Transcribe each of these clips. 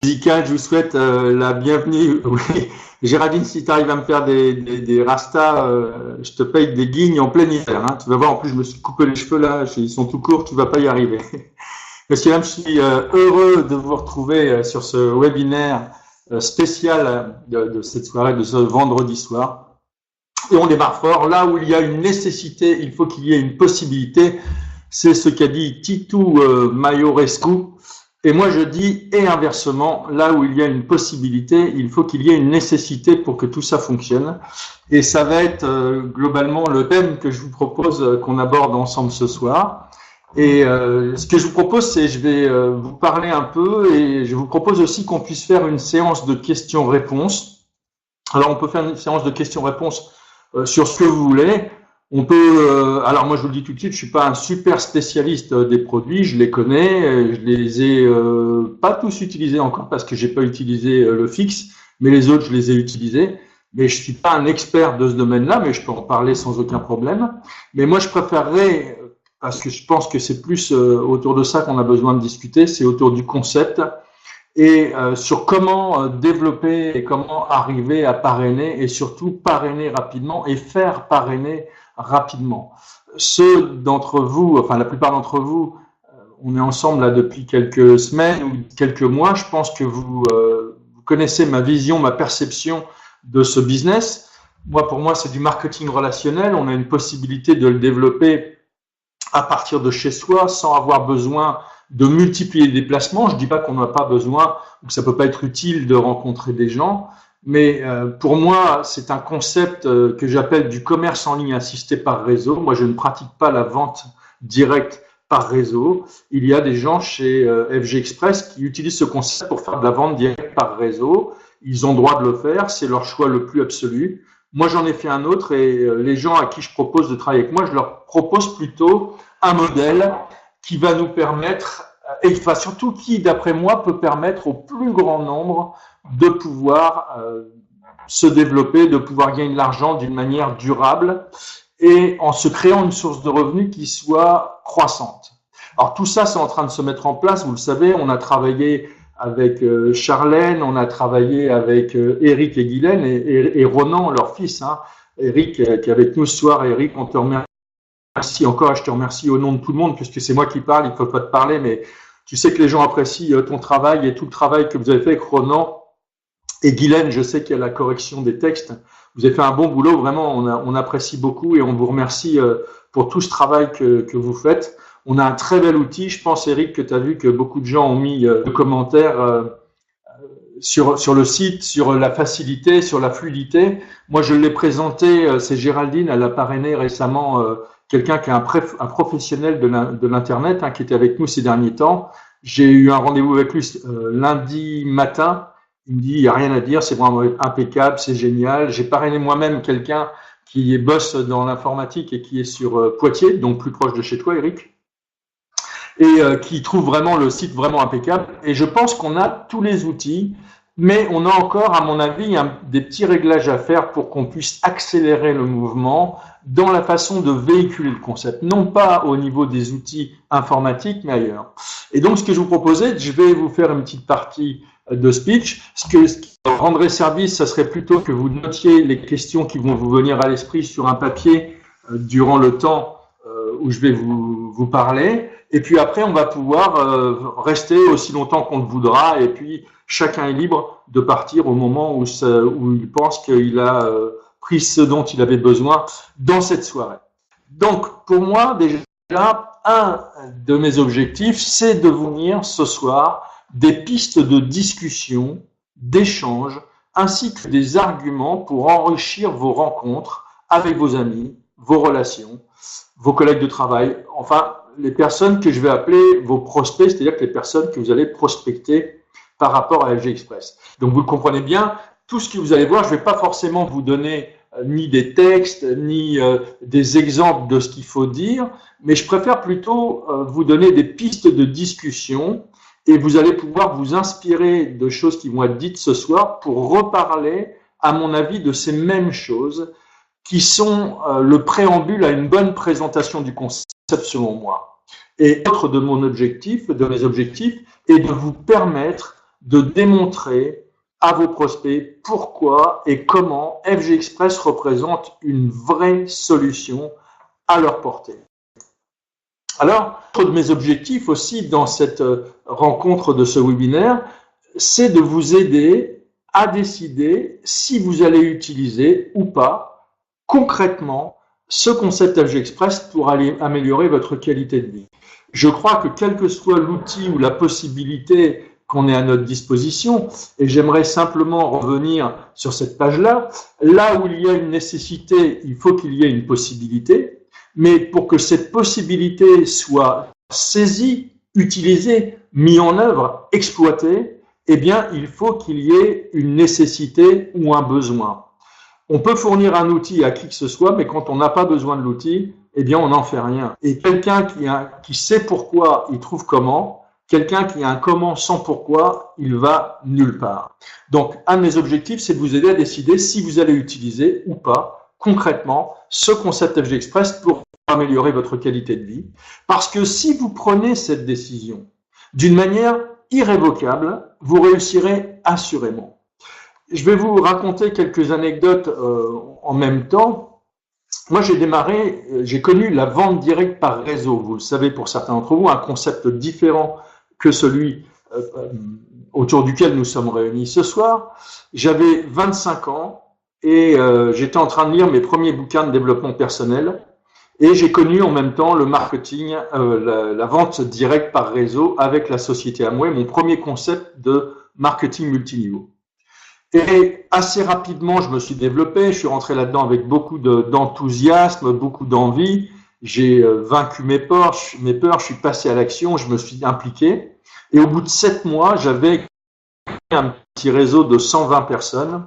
musicale, je vous souhaite la bienvenue. Oui. Géraldine, si tu arrives à me faire des rastas, je te paye des guignes en plein hiver. Hein. Tu vas voir, en plus, je me suis coupé les cheveux là, ils sont tout courts, tu vas pas y arriver. Monsieur Lam, je suis heureux de vous retrouver sur ce webinaire spécial de cette soirée, de ce vendredi soir. Et on démarre fort. Là où il y a une nécessité, il faut qu'il y ait une possibilité. C'est ce qu'a dit Titu Maiorescu. Et moi, je dis, et inversement, là où il y a une possibilité, il faut qu'il y ait une nécessité pour que tout ça fonctionne. Et ça va être globalement le thème que je vous propose qu'on aborde ensemble ce soir. Et ce que je vous propose, c'est je vais vous parler un peu et je vous propose aussi qu'on puisse faire une séance de questions-réponses. Alors, on peut faire une séance de questions-réponses sur ce que vous voulez. On peut, alors moi je vous le dis tout de suite, je suis pas un super spécialiste des produits, je les connais, je les ai pas tous utilisés encore parce que j'ai pas utilisé le fixe, mais les autres je les ai utilisés. Mais je suis pas un expert de ce domaine-là, mais je peux en parler sans aucun problème. Mais moi je préférerais, parce que je pense que c'est plus autour de ça qu'on a besoin de discuter, c'est autour du concept et sur comment développer et comment arriver à parrainer et surtout parrainer rapidement et faire parrainer rapidement. Ceux d'entre vous, enfin la plupart d'entre vous, on est ensemble là depuis quelques semaines ou quelques mois, je pense que vous connaissez ma vision, ma perception de ce business. Pour moi, c'est du marketing relationnel. On a une possibilité de le développer à partir de chez soi sans avoir besoin de multiplier les déplacements. Je dis pas qu'on n'a pas besoin ou que ça peut pas être utile de rencontrer des gens, mais pour moi, c'est un concept que j'appelle du commerce en ligne assisté par réseau. Moi, je ne pratique pas la vente directe par réseau. Il y a des gens chez FG Express qui utilisent ce concept pour faire de la vente directe par réseau. Ils ont le droit de le faire, c'est leur choix le plus absolu. Moi, j'en ai fait un autre et les gens à qui je propose de travailler avec moi, je leur propose plutôt un modèle qui va nous permettre, et enfin, surtout qui, d'après moi, peut permettre au plus grand nombre de pouvoir se développer, de pouvoir gagner de l'argent d'une manière durable et en se créant une source de revenus qui soit croissante. Alors tout ça, c'est en train de se mettre en place, vous le savez, on a travaillé avec Charlène, on a travaillé avec Eric et Guylaine et Ronan, leur fils. Hein. Eric qui est avec nous ce soir. Eric, on te remercie encore, je te remercie au nom de tout le monde, puisque c'est moi qui parle, il ne faut pas te parler, mais tu sais que les gens apprécient ton travail et tout le travail que vous avez fait avec Ronan et Guylaine. Je sais qu'il y a la correction des textes. Vous avez fait un bon boulot, vraiment, on apprécie beaucoup et on vous remercie pour tout ce travail que vous faites. On a un très bel outil. Je pense, Eric, que tu as vu que beaucoup de gens ont mis de commentaires sur le site, sur la facilité, sur la fluidité. Moi, je l'ai présenté, c'est Géraldine, elle a parrainé récemment quelqu'un qui est un professionnel de l'Internet, hein, qui était avec nous ces derniers temps. J'ai eu un rendez-vous avec lui lundi matin. Il me dit, il n'y a rien à dire, c'est vraiment impeccable, c'est génial. J'ai parrainé moi-même quelqu'un qui est boss dans l'informatique et qui est sur Poitiers, donc plus proche de chez toi, Eric, et qui trouve vraiment le site vraiment impeccable. Et je pense qu'on a tous les outils, mais on a encore, à mon avis, des petits réglages à faire pour qu'on puisse accélérer le mouvement dans la façon de véhiculer le concept, non pas au niveau des outils informatiques, mais ailleurs. Et donc, ce que je vous proposais, je vais vous faire une petite partie de speech. Ce qui rendrait service, ça serait plutôt que vous notiez les questions qui vont vous venir à l'esprit sur un papier durant le temps où je vais vous parler. Et puis après, on va pouvoir rester aussi longtemps qu'on le voudra. Et puis, chacun est libre de partir au moment où il pense qu'il a pris ce dont il avait besoin dans cette soirée. Donc, pour moi, déjà, un de mes objectifs, c'est de vous venir ce soir des pistes de discussion, d'échange, ainsi que des arguments pour enrichir vos rencontres avec vos amis, vos relations, vos collègues de travail, enfin, les personnes que je vais appeler vos prospects, c'est-à-dire que les personnes que vous allez prospecter par rapport à FG Express. Donc, vous le comprenez bien, tout ce que vous allez voir, je ne vais pas forcément vous donner ni des textes, ni des exemples de ce qu'il faut dire, mais je préfère plutôt vous donner des pistes de discussion et vous allez pouvoir vous inspirer de choses qui vont être dites ce soir pour reparler, à mon avis, de ces mêmes choses qui sont le préambule à une bonne présentation du concept selon moi. Et autre de mes objectifs est de vous permettre de démontrer à vos prospects pourquoi et comment FG Express représente une vraie solution à leur portée. Alors, un de mes objectifs aussi dans cette rencontre de ce webinaire, c'est de vous aider à décider si vous allez utiliser ou pas concrètement ce concept FG Express pour aller améliorer votre qualité de vie. Je crois que quel que soit l'outil ou la possibilité qu'on ait à notre disposition, et j'aimerais simplement revenir sur cette page-là, là où il y a une nécessité, il faut qu'il y ait une possibilité, mais pour que cette possibilité soit saisie, utilisée, mise en œuvre, exploitée, eh bien, il faut qu'il y ait une nécessité ou un besoin. On peut fournir un outil à qui que ce soit, mais quand on n'a pas besoin de l'outil, eh bien, on n'en fait rien. Et quelqu'un qui sait pourquoi, il trouve comment. Quelqu'un qui a un comment sans pourquoi, il va nulle part. Donc, un de mes objectifs, c'est de vous aider à décider si vous allez utiliser ou pas, concrètement, ce concept FG Express pour améliorer votre qualité de vie. Parce que si vous prenez cette décision d'une manière irrévocable, vous réussirez assurément. Je vais vous raconter quelques anecdotes en même temps. Moi, j'ai connu la vente directe par réseau. Vous le savez pour certains d'entre vous, un concept différent que celui autour duquel nous sommes réunis ce soir. J'avais 25 ans et j'étais en train de lire mes premiers bouquins de développement personnel et j'ai connu en même temps le marketing, la vente directe par réseau avec la société Amway, mon premier concept de marketing multiniveau. Et assez rapidement, je me suis développé, je suis rentré là-dedans avec beaucoup d'enthousiasme, beaucoup d'envie. J'ai vaincu mes peurs, je suis passé à l'action, je me suis impliqué. Et au bout de 7 mois, j'avais un petit réseau de 120 personnes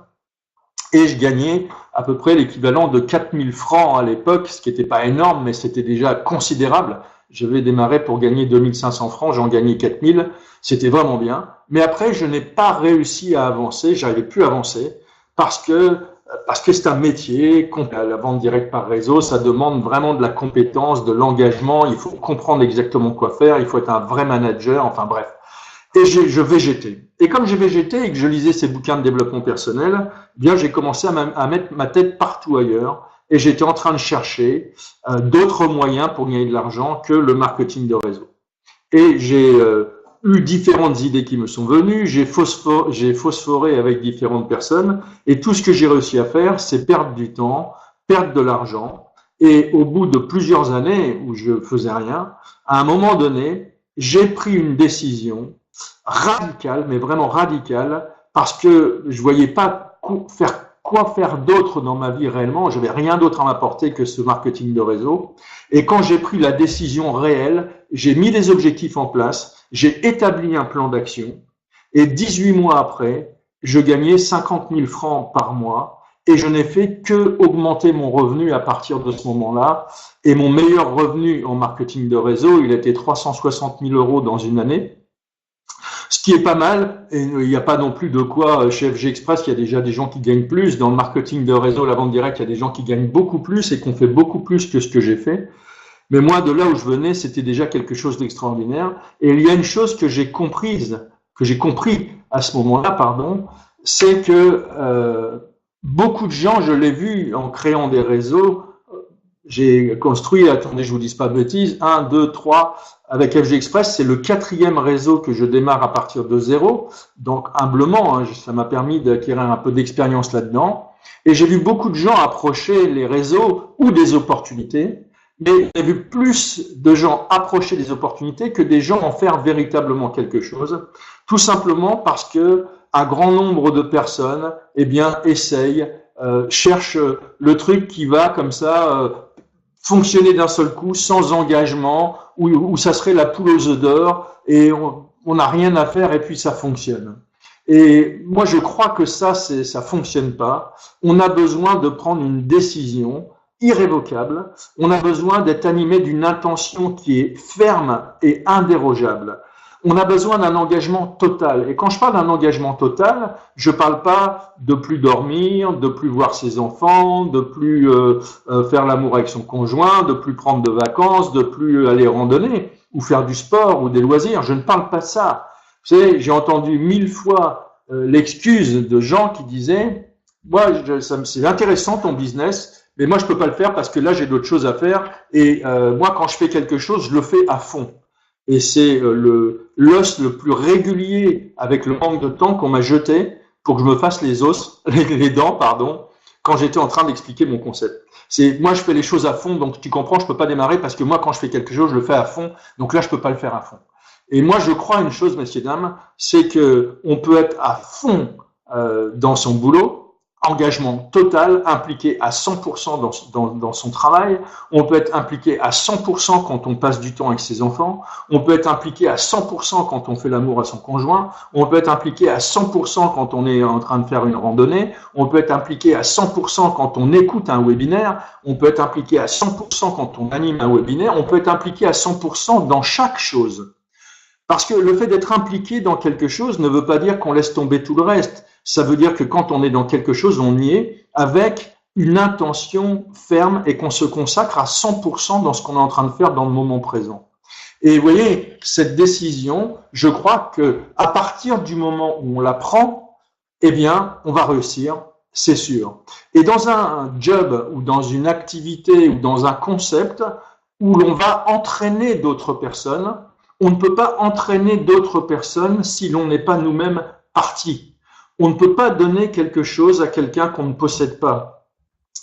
et je gagnais à peu près l'équivalent de 4000 francs à l'époque, ce qui n'était pas énorme, mais c'était déjà considérable. Je vais démarrer pour gagner 2500 francs, j'en gagnais 4000, c'était vraiment bien. Mais après, je n'ai pas réussi à avancer, j'arrivais plus à avancer parce que c'est un métier, la vente directe par réseau, ça demande vraiment de la compétence, de l'engagement, il faut comprendre exactement quoi faire, il faut être un vrai manager, enfin bref. Et je végétais. Et comme j'ai végété et que je lisais ces bouquins de développement personnel, eh bien j'ai commencé à mettre ma tête partout ailleurs. Et j'étais en train de chercher d'autres moyens pour gagner de l'argent que le marketing de réseau. Et j'ai eu différentes idées qui me sont venues, j'ai phosphoré avec différentes personnes, et tout ce que j'ai réussi à faire, c'est perdre du temps, perdre de l'argent. Et au bout de plusieurs années où je faisais rien, à un moment donné, j'ai pris une décision radicale, mais vraiment radicale, parce que je voyais pas quoi faire d'autre dans ma vie réellement. Je n'avais rien d'autre à m'apporter que ce marketing de réseau. Et quand j'ai pris la décision réelle, j'ai mis des objectifs en place, j'ai établi un plan d'action. Et 18 mois après, je gagnais 50 000 francs par mois. Et je n'ai fait que augmenter mon revenu à partir de ce moment-là. Et mon meilleur revenu en marketing de réseau, il était 360 000 € dans une année. Ce qui est pas mal, et il n'y a pas non plus de quoi chez FG Express, il y a déjà des gens qui gagnent plus. Dans le marketing de réseau, la vente directe, il y a des gens qui gagnent beaucoup plus et qui ont fait beaucoup plus que ce que j'ai fait. Mais moi, de là où je venais, c'était déjà quelque chose d'extraordinaire. Et il y a une chose que j'ai compris à ce moment-là, c'est que beaucoup de gens, je l'ai vu en créant des réseaux, j'ai construit, attendez, je vous dis pas de bêtises, 1, 2, 3, avec FG Express, c'est le 4e réseau que je démarre à partir de 0. Donc, humblement, hein, ça m'a permis d'acquérir un peu d'expérience là-dedans. Et j'ai vu beaucoup de gens approcher les réseaux ou des opportunités, mais j'ai vu plus de gens approcher des opportunités que des gens en faire véritablement quelque chose. Tout simplement parce que un grand nombre de personnes, eh bien, essayent, cherchent le truc qui va comme ça, fonctionner d'un seul coup, sans engagement, où ça serait la poule aux œufs d'or, et on n'a rien à faire, et puis ça fonctionne. Et moi, je crois que ça fonctionne pas. On a besoin de prendre une décision irrévocable. On a besoin d'être animé d'une intention qui est ferme et indérogeable. On a besoin d'un engagement total. Et quand je parle d'un engagement total, je parle pas de plus dormir, de plus voir ses enfants, de plus faire l'amour avec son conjoint, de plus prendre de vacances, de plus aller randonner ou faire du sport ou des loisirs. Je ne parle pas de ça. Vous savez, j'ai entendu 1000 fois l'excuse de gens qui disaient « Moi, c'est intéressant ton business, mais moi, je peux pas le faire parce que là, j'ai d'autres choses à faire. Et moi, quand je fais quelque chose, je le fais à fond. » Et c'est l'os le plus régulier avec le manque de temps qu'on m'a jeté pour que je me fasse les dents, pardon, quand j'étais en train d'expliquer mon concept. C'est moi, je fais les choses à fond, donc tu comprends, je peux pas démarrer parce que moi, quand je fais quelque chose, je le fais à fond. Donc là, je peux pas le faire à fond. Et moi, je crois une chose, messieurs, dames, c'est que on peut être à fond dans son boulot, engagement total, impliqué à 100% dans son travail. On peut être impliqué à 100% quand on passe du temps avec ses enfants. On peut être impliqué à 100% quand on fait l'amour à son conjoint. On peut être impliqué à 100% quand on est en train de faire une randonnée. On peut être impliqué à 100% quand on écoute un webinaire. On peut être impliqué à 100% quand on anime un webinaire. On peut être impliqué à 100% dans chaque chose. Parce que le fait d'être impliqué dans quelque chose ne veut pas dire qu'on laisse tomber tout le reste. Ça veut dire que quand on est dans quelque chose, on y est avec une intention ferme et qu'on se consacre à 100% dans ce qu'on est en train de faire dans le moment présent. Et vous voyez, cette décision, je crois que à partir du moment où on la prend, eh bien, on va réussir, c'est sûr. Et dans un job ou dans une activité ou dans un concept où l'on va entraîner d'autres personnes, on ne peut pas entraîner d'autres personnes si l'on n'est pas nous-mêmes partis. On ne peut pas donner quelque chose à quelqu'un qu'on ne possède pas.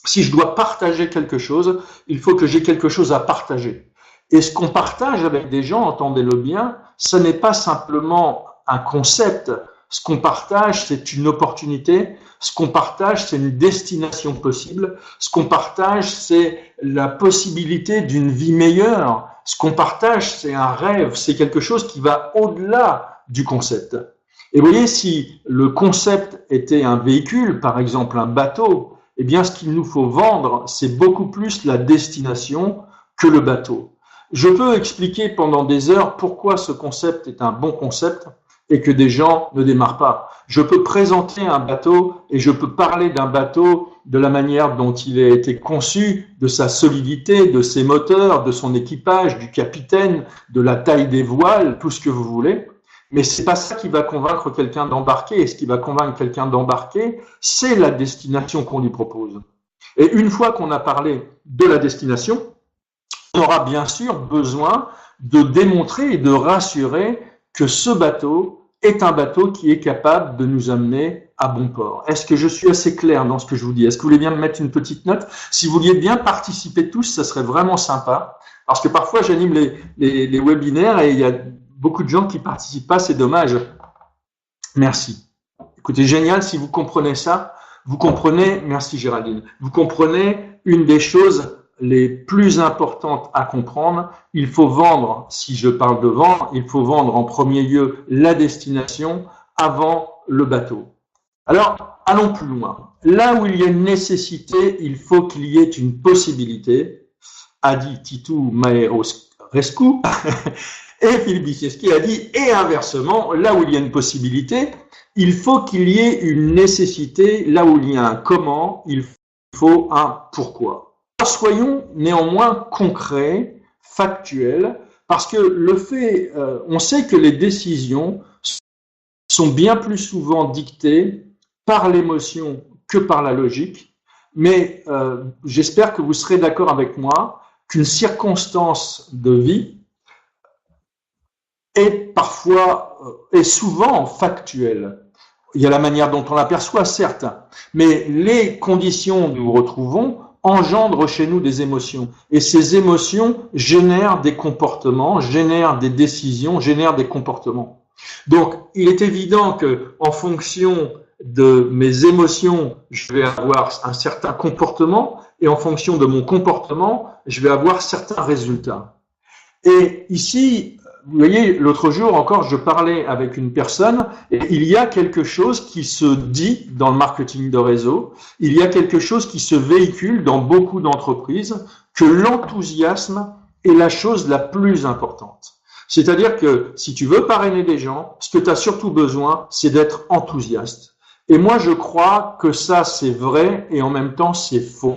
Si je dois partager quelque chose, il faut que j'ai quelque chose à partager. Et ce qu'on partage avec des gens, entendez-le bien, ce n'est pas simplement un concept. Ce qu'on partage, c'est une opportunité. Ce qu'on partage, c'est une destination possible. Ce qu'on partage, c'est la possibilité d'une vie meilleure. Ce qu'on partage, c'est un rêve, c'est quelque chose qui va au-delà du concept. Et vous voyez, si le concept était un véhicule, par exemple un bateau, eh bien, ce qu'il nous faut vendre, c'est beaucoup plus la destination que le bateau. Je peux expliquer pendant des heures pourquoi ce concept est un bon concept et que des gens ne démarrent pas. Je peux présenter un bateau et je peux parler d'un bateau de la manière dont il a été conçu, de sa solidité, de ses moteurs, de son équipage, du capitaine, de la taille des voiles, tout ce que vous voulez. Mais c'est pas ça qui va convaincre quelqu'un d'embarquer. Et ce qui va convaincre quelqu'un d'embarquer, c'est la destination qu'on lui propose. Et une fois qu'on a parlé de la destination, on aura bien sûr besoin de démontrer et de rassurer que ce bateau est un bateau qui est capable de nous amener à bon port. Est-ce que je suis assez clair dans ce que je vous dis? Est-ce que vous voulez bien me mettre une petite note? Si vous vouliez bien participer tous, ça serait vraiment sympa. Parce que parfois, j'anime les webinaires et il y a beaucoup de gens qui participent pas, c'est dommage. Merci. Écoutez, génial, si vous comprenez ça, vous comprenez, merci Géraldine, vous comprenez une des choses les plus importantes à comprendre. Il faut vendre, si je parle de vendre, il faut vendre en premier lieu la destination avant le bateau. Alors, allons plus loin. Là où il y a une nécessité, il faut qu'il y ait une possibilité. A dit Titu Maerescu et Philippe Biceschi a dit, et inversement, là où il y a une possibilité, il faut qu'il y ait une nécessité. Là où il y a un comment, il faut un pourquoi. Soyons néanmoins concrets, factuels, parce que le fait, on sait que les décisions sont bien plus souvent dictées par l'émotion que par la logique, mais j'espère que vous serez d'accord avec moi qu'une circonstance de vie est parfois et souvent factuelle. Il y a la manière dont on l'aperçoit, certes, mais les conditions où nous retrouvons engendre chez nous des émotions. Et ces émotions génèrent des comportements, génèrent des décisions, génèrent des comportements. Donc, il est évident que, en fonction de mes émotions, je vais avoir un certain comportement, et en fonction de mon comportement, je vais avoir certains résultats. Et ici, vous voyez, l'autre jour encore, je parlais avec une personne et il y a quelque chose qui se dit dans le marketing de réseau, il y a quelque chose qui se véhicule dans beaucoup d'entreprises, que l'enthousiasme est la chose la plus importante. C'est-à-dire que si tu veux parrainer des gens, ce que tu as surtout besoin, c'est d'être enthousiaste. Et moi, je crois que ça, c'est vrai et en même temps, c'est faux.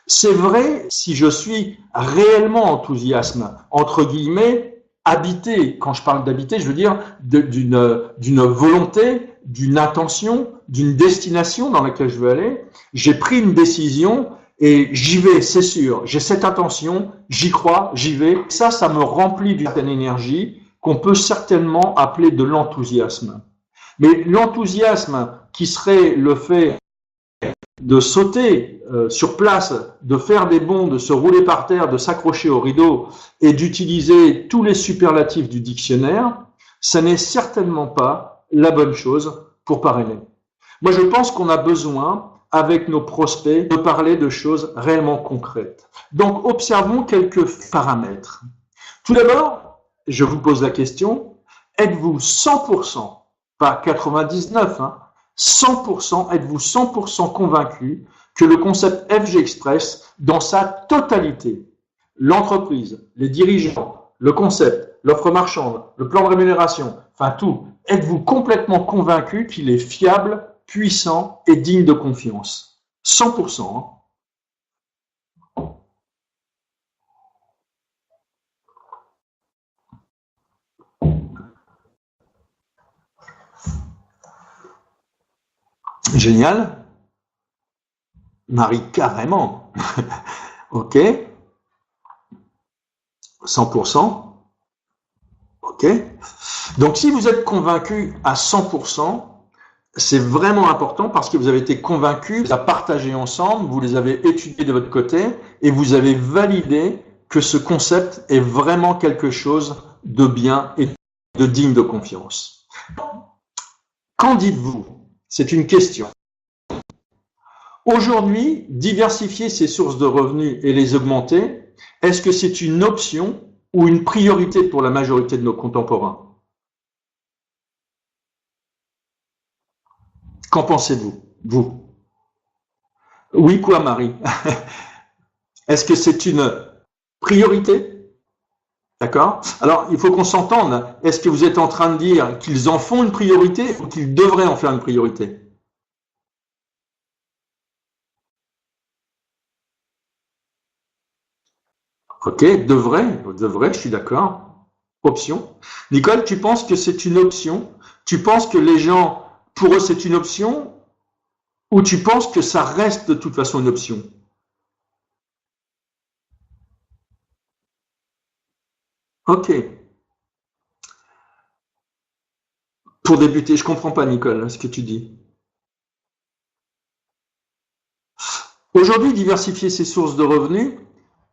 C'est vrai si je suis réellement enthousiaste, entre guillemets, habité. Quand je parle d'habité, je veux dire d'une volonté, d'une intention, d'une destination dans laquelle je veux aller. J'ai pris une décision et j'y vais, c'est sûr. J'ai cette intention, j'y crois, j'y vais. Ça me remplit d'une certaine énergie qu'on peut certainement appeler de l'enthousiasme. Mais l'enthousiasme qui serait le fait de sauter sur place, de faire des bonds, de se rouler par terre, de s'accrocher au rideau et d'utiliser tous les superlatifs du dictionnaire, ça n'est certainement pas la bonne chose pour parrainer. Moi, je pense qu'on a besoin, avec nos prospects, de parler de choses réellement concrètes. Donc, observons quelques paramètres. Tout d'abord, je vous pose la question, êtes-vous 100%, pas 99, 100%, êtes-vous 100% convaincu que le concept FG Express, dans sa totalité, l'entreprise, les dirigeants, le concept, l'offre marchande, le plan de rémunération, enfin tout, êtes-vous complètement convaincu qu'il est fiable, puissant et digne de confiance? 100%. Génial. Marie, carrément. Ok. 100%. Ok. Donc, si vous êtes convaincu à 100%, c'est vraiment important parce que vous avez été convaincu, vous avez partagé ensemble, vous les avez étudiés de votre côté et vous avez validé que ce concept est vraiment quelque chose de bien et de digne de confiance. Qu'en dites-vous? C'est une question. Aujourd'hui, diversifier ses sources de revenus et les augmenter, est-ce que c'est une option ou une priorité pour la majorité de nos contemporains? Qu'en pensez-vous, vous? Oui, quoi, Marie? Est-ce que c'est une priorité? D'accord? Alors, il faut qu'on s'entende. Est-ce que vous êtes en train de dire qu'ils en font une priorité ou qu'ils devraient en faire une priorité? Ok, devrait, je suis d'accord. Option. Nicole, tu penses que c'est une option? Tu penses que les gens, pour eux, c'est une option? Ou tu penses que ça reste de toute façon une option? Ok. Pour débuter, je comprends pas, Nicole, ce que tu dis. Aujourd'hui, diversifier ses sources de revenus,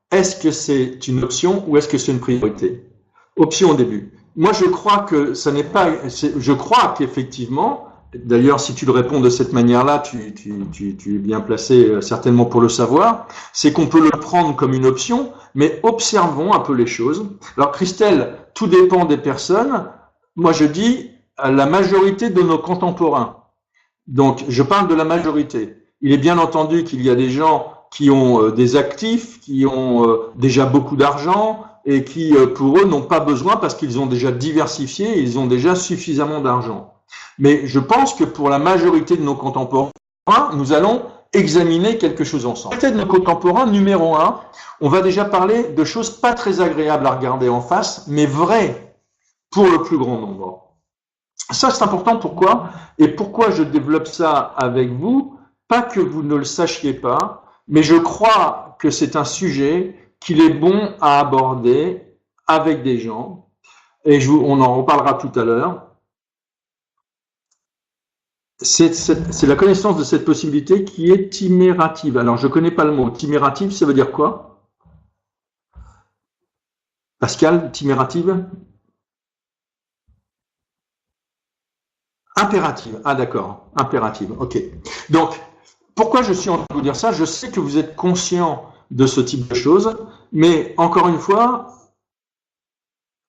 est-ce que c'est une option ou est-ce que c'est une priorité? Option au début. Moi, je crois que ça n'est pas. Je crois qu'effectivement, d'ailleurs, si tu le réponds de cette manière-là, tu es bien placé certainement pour le savoir, c'est qu'on peut le prendre comme une option, mais observons un peu les choses. Alors, Christelle, tout dépend des personnes. Moi, je dis à la majorité de nos contemporains. Donc, je parle de la majorité. Il est bien entendu qu'il y a des gens qui ont des actifs, qui ont déjà beaucoup d'argent et qui, pour eux, n'ont pas besoin parce qu'ils ont déjà diversifié et ils ont déjà suffisamment d'argent. Mais je pense que pour la majorité de nos contemporains, nous allons examiner quelque chose ensemble. Peut-être nos contemporains, numéro 1, on va déjà parler de choses pas très agréables à regarder en face, mais vraies pour le plus grand nombre. Ça, c'est important. Pourquoi? Et pourquoi je développe ça avec vous? Pas que vous ne le sachiez pas, mais je crois que c'est un sujet qu'il est bon à aborder avec des gens. Et on en reparlera tout à l'heure. C'est la connaissance de cette possibilité qui est timérative. Alors, je ne connais pas le mot. Timérative, ça veut dire quoi? Pascal, timérative? Impérative. Ah, d'accord. Impérative. OK. Donc, pourquoi je suis en train de vous dire ça? Je sais que vous êtes conscient de ce type de choses, mais encore une fois,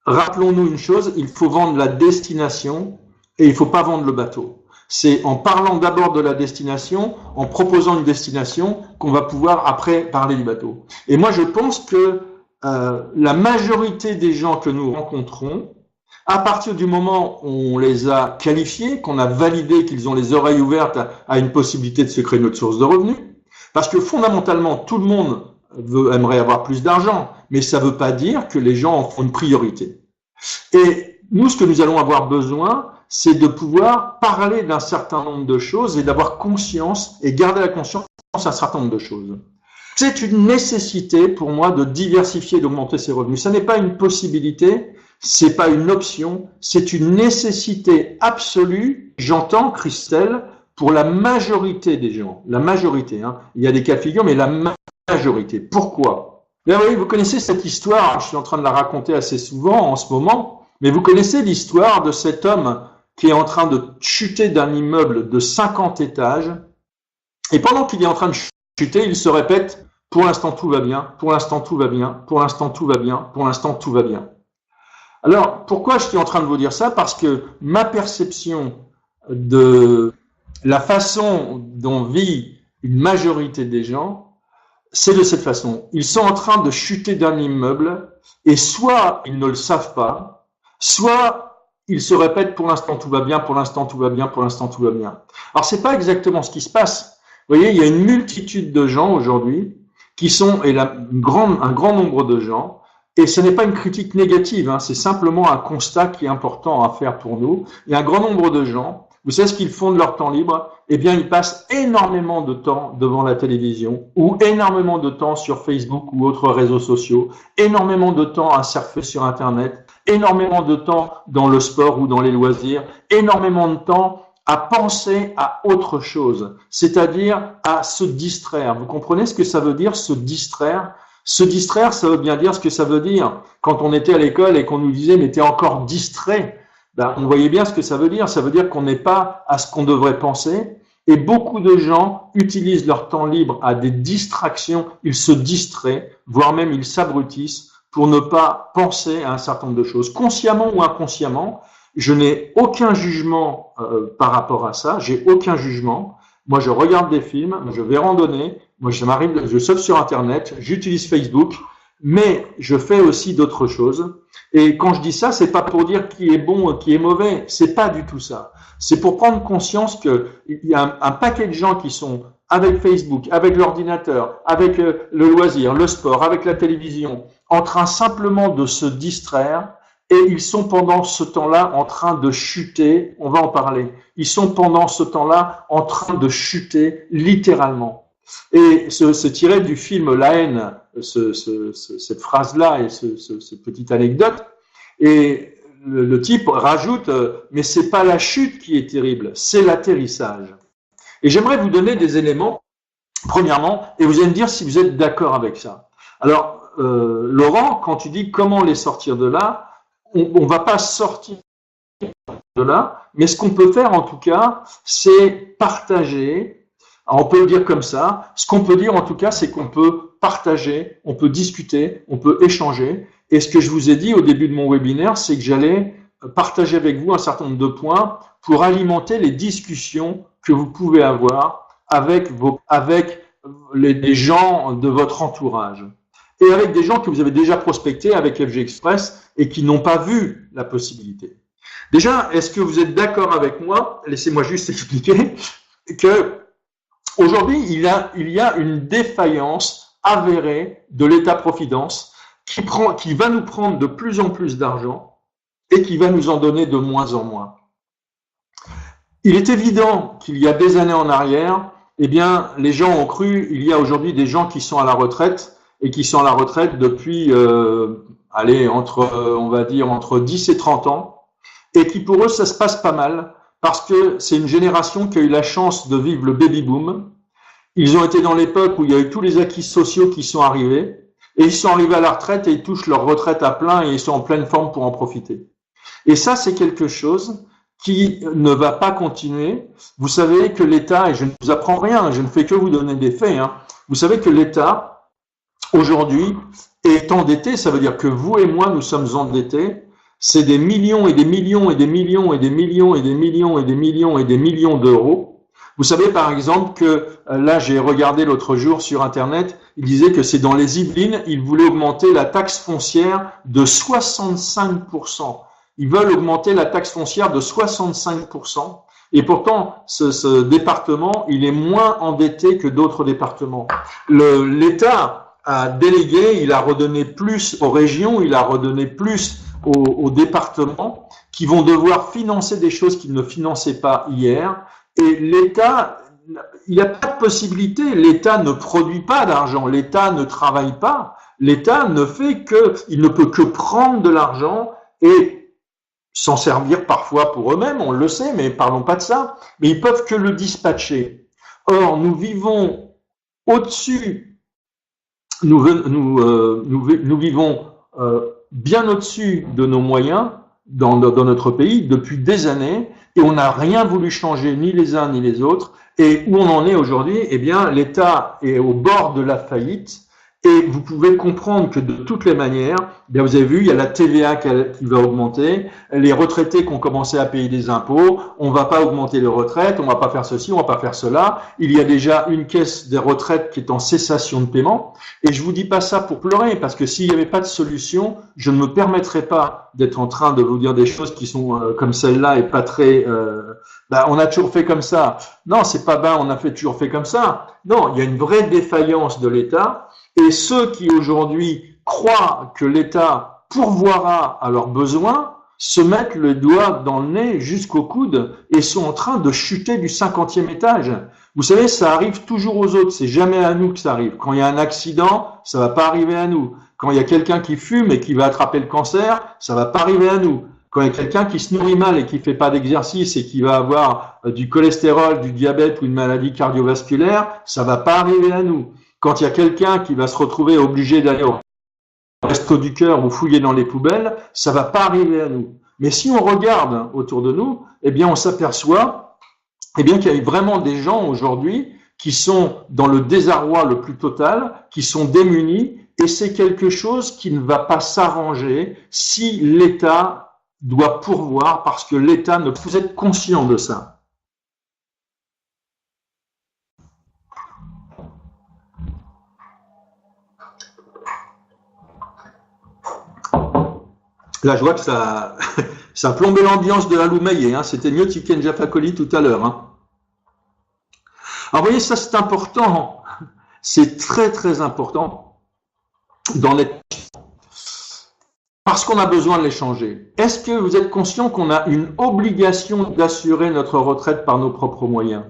rappelons-nous une chose, il faut vendre la destination et il ne faut pas vendre le bateau. C'est en parlant d'abord de la destination, en proposant une destination, qu'on va pouvoir après parler du bateau. Et moi, je pense que la majorité des gens que nous rencontrons, à partir du moment où on les a qualifiés, qu'on a validé qu'ils ont les oreilles ouvertes à une possibilité de se créer notre source de revenus, parce que fondamentalement, tout le monde aimerait avoir plus d'argent, mais ça ne veut pas dire que les gens en font une priorité. Et nous, ce que nous allons avoir besoin, c'est de pouvoir parler d'un certain nombre de choses et d'avoir conscience et garder la conscience d'un certain nombre de choses. C'est une nécessité pour moi de diversifier, d'augmenter ses revenus. Ça n'est pas une possibilité, c'est pas une option, c'est une nécessité absolue. J'entends, Christelle, pour la majorité des gens. La majorité, hein. Il y a des cas de figure, mais la majorité. Pourquoi? Bien oui, vous connaissez cette histoire, je suis en train de la raconter assez souvent en ce moment, mais vous connaissez l'histoire de cet homme qui est en train de chuter d'un immeuble de 50 étages, et pendant qu'il est en train de chuter, il se répète « pour l'instant tout va bien, pour l'instant tout va bien, pour l'instant tout va bien, pour l'instant tout va bien ». Alors, pourquoi je suis en train de vous dire ça? Parce que ma perception de la façon dont vit une majorité des gens, c'est de cette façon. Ils sont en train de chuter d'un immeuble et soit ils ne le savent pas, soit ils se répètent pour l'instant tout va bien, pour l'instant tout va bien, pour l'instant tout va bien. Alors, c'est pas exactement ce qui se passe. Vous voyez, il y a une multitude de gens aujourd'hui qui sont, et un grand nombre de gens, et ce n'est pas une critique négative, hein, c'est simplement un constat qui est important à faire pour nous. Il y a un grand nombre de gens, vous savez ce qu'ils font de leur temps libre? Eh bien, ils passent énormément de temps devant la télévision, ou énormément de temps sur Facebook ou autres réseaux sociaux, énormément de temps à surfer sur Internet, énormément de temps dans le sport ou dans les loisirs, énormément de temps à penser à autre chose, c'est-à-dire à se distraire. Vous comprenez ce que ça veut dire, se distraire? Se distraire, ça veut bien dire ce que ça veut dire. Quand on était à l'école et qu'on nous disait « mais t'es encore distrait », ben, on voyait bien ce que ça veut dire. Ça veut dire qu'on n'est pas à ce qu'on devrait penser. Et beaucoup de gens utilisent leur temps libre à des distractions. Ils se distraient, voire même ils s'abrutissent pour ne pas penser à un certain nombre de choses. Consciemment ou inconsciemment, je n'ai aucun jugement par rapport à ça. J'ai aucun jugement. Moi, je regarde des films, je vais randonner, moi, je surfe sur Internet, j'utilise Facebook, mais je fais aussi d'autres choses. Et quand je dis ça, c'est pas pour dire qui est bon ou qui est mauvais. C'est pas du tout ça. C'est pour prendre conscience qu'il y a un paquet de gens qui sont avec Facebook, avec l'ordinateur, avec le loisir, le sport, avec la télévision, en train simplement de se distraire. Et ils sont pendant ce temps-là en train de chuter, on va en parler, ils sont pendant ce temps-là en train de chuter littéralement. Et c'est tiré du film La haine, cette phrase-là et cette petite anecdote, et le type rajoute « mais c'est pas la chute qui est terrible, c'est l'atterrissage ». Et j'aimerais vous donner des éléments, premièrement, et vous allez me dire si vous êtes d'accord avec ça. Alors, Laurent, quand tu dis comment les sortir de là, on va pas sortir de là, mais ce qu'on peut faire en tout cas, c'est partager. Alors, on peut le dire comme ça. Ce qu'on peut dire en tout cas, c'est qu'on peut partager, on peut discuter, on peut échanger. Et ce que je vous ai dit au début de mon webinaire, c'est que j'allais partager avec vous un certain nombre de points pour alimenter les discussions que vous pouvez avoir avec les gens de votre entourage. Et avec des gens que vous avez déjà prospectés avec FG Express et qui n'ont pas vu la possibilité. Déjà, est-ce que vous êtes d'accord avec moi? Laissez-moi juste expliquer que aujourd'hui, il y a une défaillance avérée de l'État-providence qui va nous prendre de plus en plus d'argent et qui va nous en donner de moins en moins. Il est évident qu'il y a des années en arrière, eh bien, les gens ont cru, il y a aujourd'hui des gens qui sont à la retraite et qui sont à la retraite depuis, on va dire, entre 10 et 30 ans, et qui pour eux, ça se passe pas mal, parce que c'est une génération qui a eu la chance de vivre le baby-boom. Ils ont été dans l'époque où il y a eu tous les acquis sociaux qui sont arrivés, et ils sont arrivés à la retraite et ils touchent leur retraite à plein et ils sont en pleine forme pour en profiter. Et ça, c'est quelque chose qui ne va pas continuer. Vous savez que l'État, et je ne vous apprends rien, je ne fais que vous donner des faits, hein, vous savez que l'État, aujourd'hui, est endetté, ça veut dire que vous et moi, nous sommes endettés. C'est des millions et des millions et des millions et des millions et des millions et des millions et des millions d'euros. Vous savez par exemple que, là j'ai regardé l'autre jour sur Internet, il disait que c'est dans les Yvelines, ils voulaient augmenter la taxe foncière de 65%. Ils veulent augmenter la taxe foncière de 65%. Et pourtant, ce département, il est moins endetté que d'autres départements. L'État a délégué, il a redonné plus aux régions, il a redonné plus aux départements qui vont devoir financer des choses qu'ils ne finançaient pas hier. Et l'État, il n'y a pas de possibilité. L'État ne produit pas d'argent. L'État ne travaille pas. L'État ne fait que, il ne peut que prendre de l'argent et s'en servir parfois pour eux-mêmes, on le sait, mais parlons pas de ça. Mais ils peuvent que le dispatcher. Or, nous vivons au-dessus, nous vivons bien au-dessus de nos moyens dans notre pays depuis des années, et on n'a rien voulu changer, ni les uns ni les autres. Et où on en est aujourd'hui, eh bien, l'État est au bord de la faillite. Et vous pouvez comprendre que de toutes les manières, bien vous avez vu, il y a la TVA qui va augmenter, les retraités qui ont commencé à payer des impôts, on va pas augmenter les retraites, on va pas faire ceci, on va pas faire cela. Il y a déjà une caisse des retraites qui est en cessation de paiement. Et je vous dis pas ça pour pleurer, parce que s'il n'y avait pas de solution, je ne me permettrais pas d'être en train de vous dire des choses qui sont comme celle-là et pas très... on a toujours fait comme ça. Non, c'est pas on a toujours fait comme ça. Non, il y a une vraie défaillance de l'État. Et ceux qui aujourd'hui croient que l'État pourvoira à leurs besoins se mettent le doigt dans le nez jusqu'au coude et sont en train de chuter du 50e étage. Vous savez, ça arrive toujours aux autres, c'est jamais à nous que ça arrive. Quand il y a un accident, ça va pas arriver à nous. Quand il y a quelqu'un qui fume et qui va attraper le cancer, ça va pas arriver à nous. Quand il y a quelqu'un qui se nourrit mal et qui fait pas d'exercice et qui va avoir du cholestérol, du diabète ou une maladie cardiovasculaire, ça va pas arriver à nous. Quand il y a quelqu'un qui va se retrouver obligé d'aller au resto du cœur ou fouiller dans les poubelles, ça va pas arriver à nous. Mais si on regarde autour de nous, eh bien, on s'aperçoit, eh bien, qu'il y a vraiment des gens aujourd'hui qui sont dans le désarroi le plus total, qui sont démunis, et c'est quelque chose qui ne va pas s'arranger si l'État doit pourvoir, parce que l'État ne, vous êtes conscient de ça. Là, je vois que ça a plombé l'ambiance de la Loumaillé. Hein. C'était mieux Tiken Jafakoli tout à l'heure. Hein. Alors, vous voyez, ça, c'est important. C'est très, très important d'en être... Parce qu'on a besoin de les changer. Est-ce que vous êtes conscient qu'on a une obligation d'assurer notre retraite par nos propres moyens ?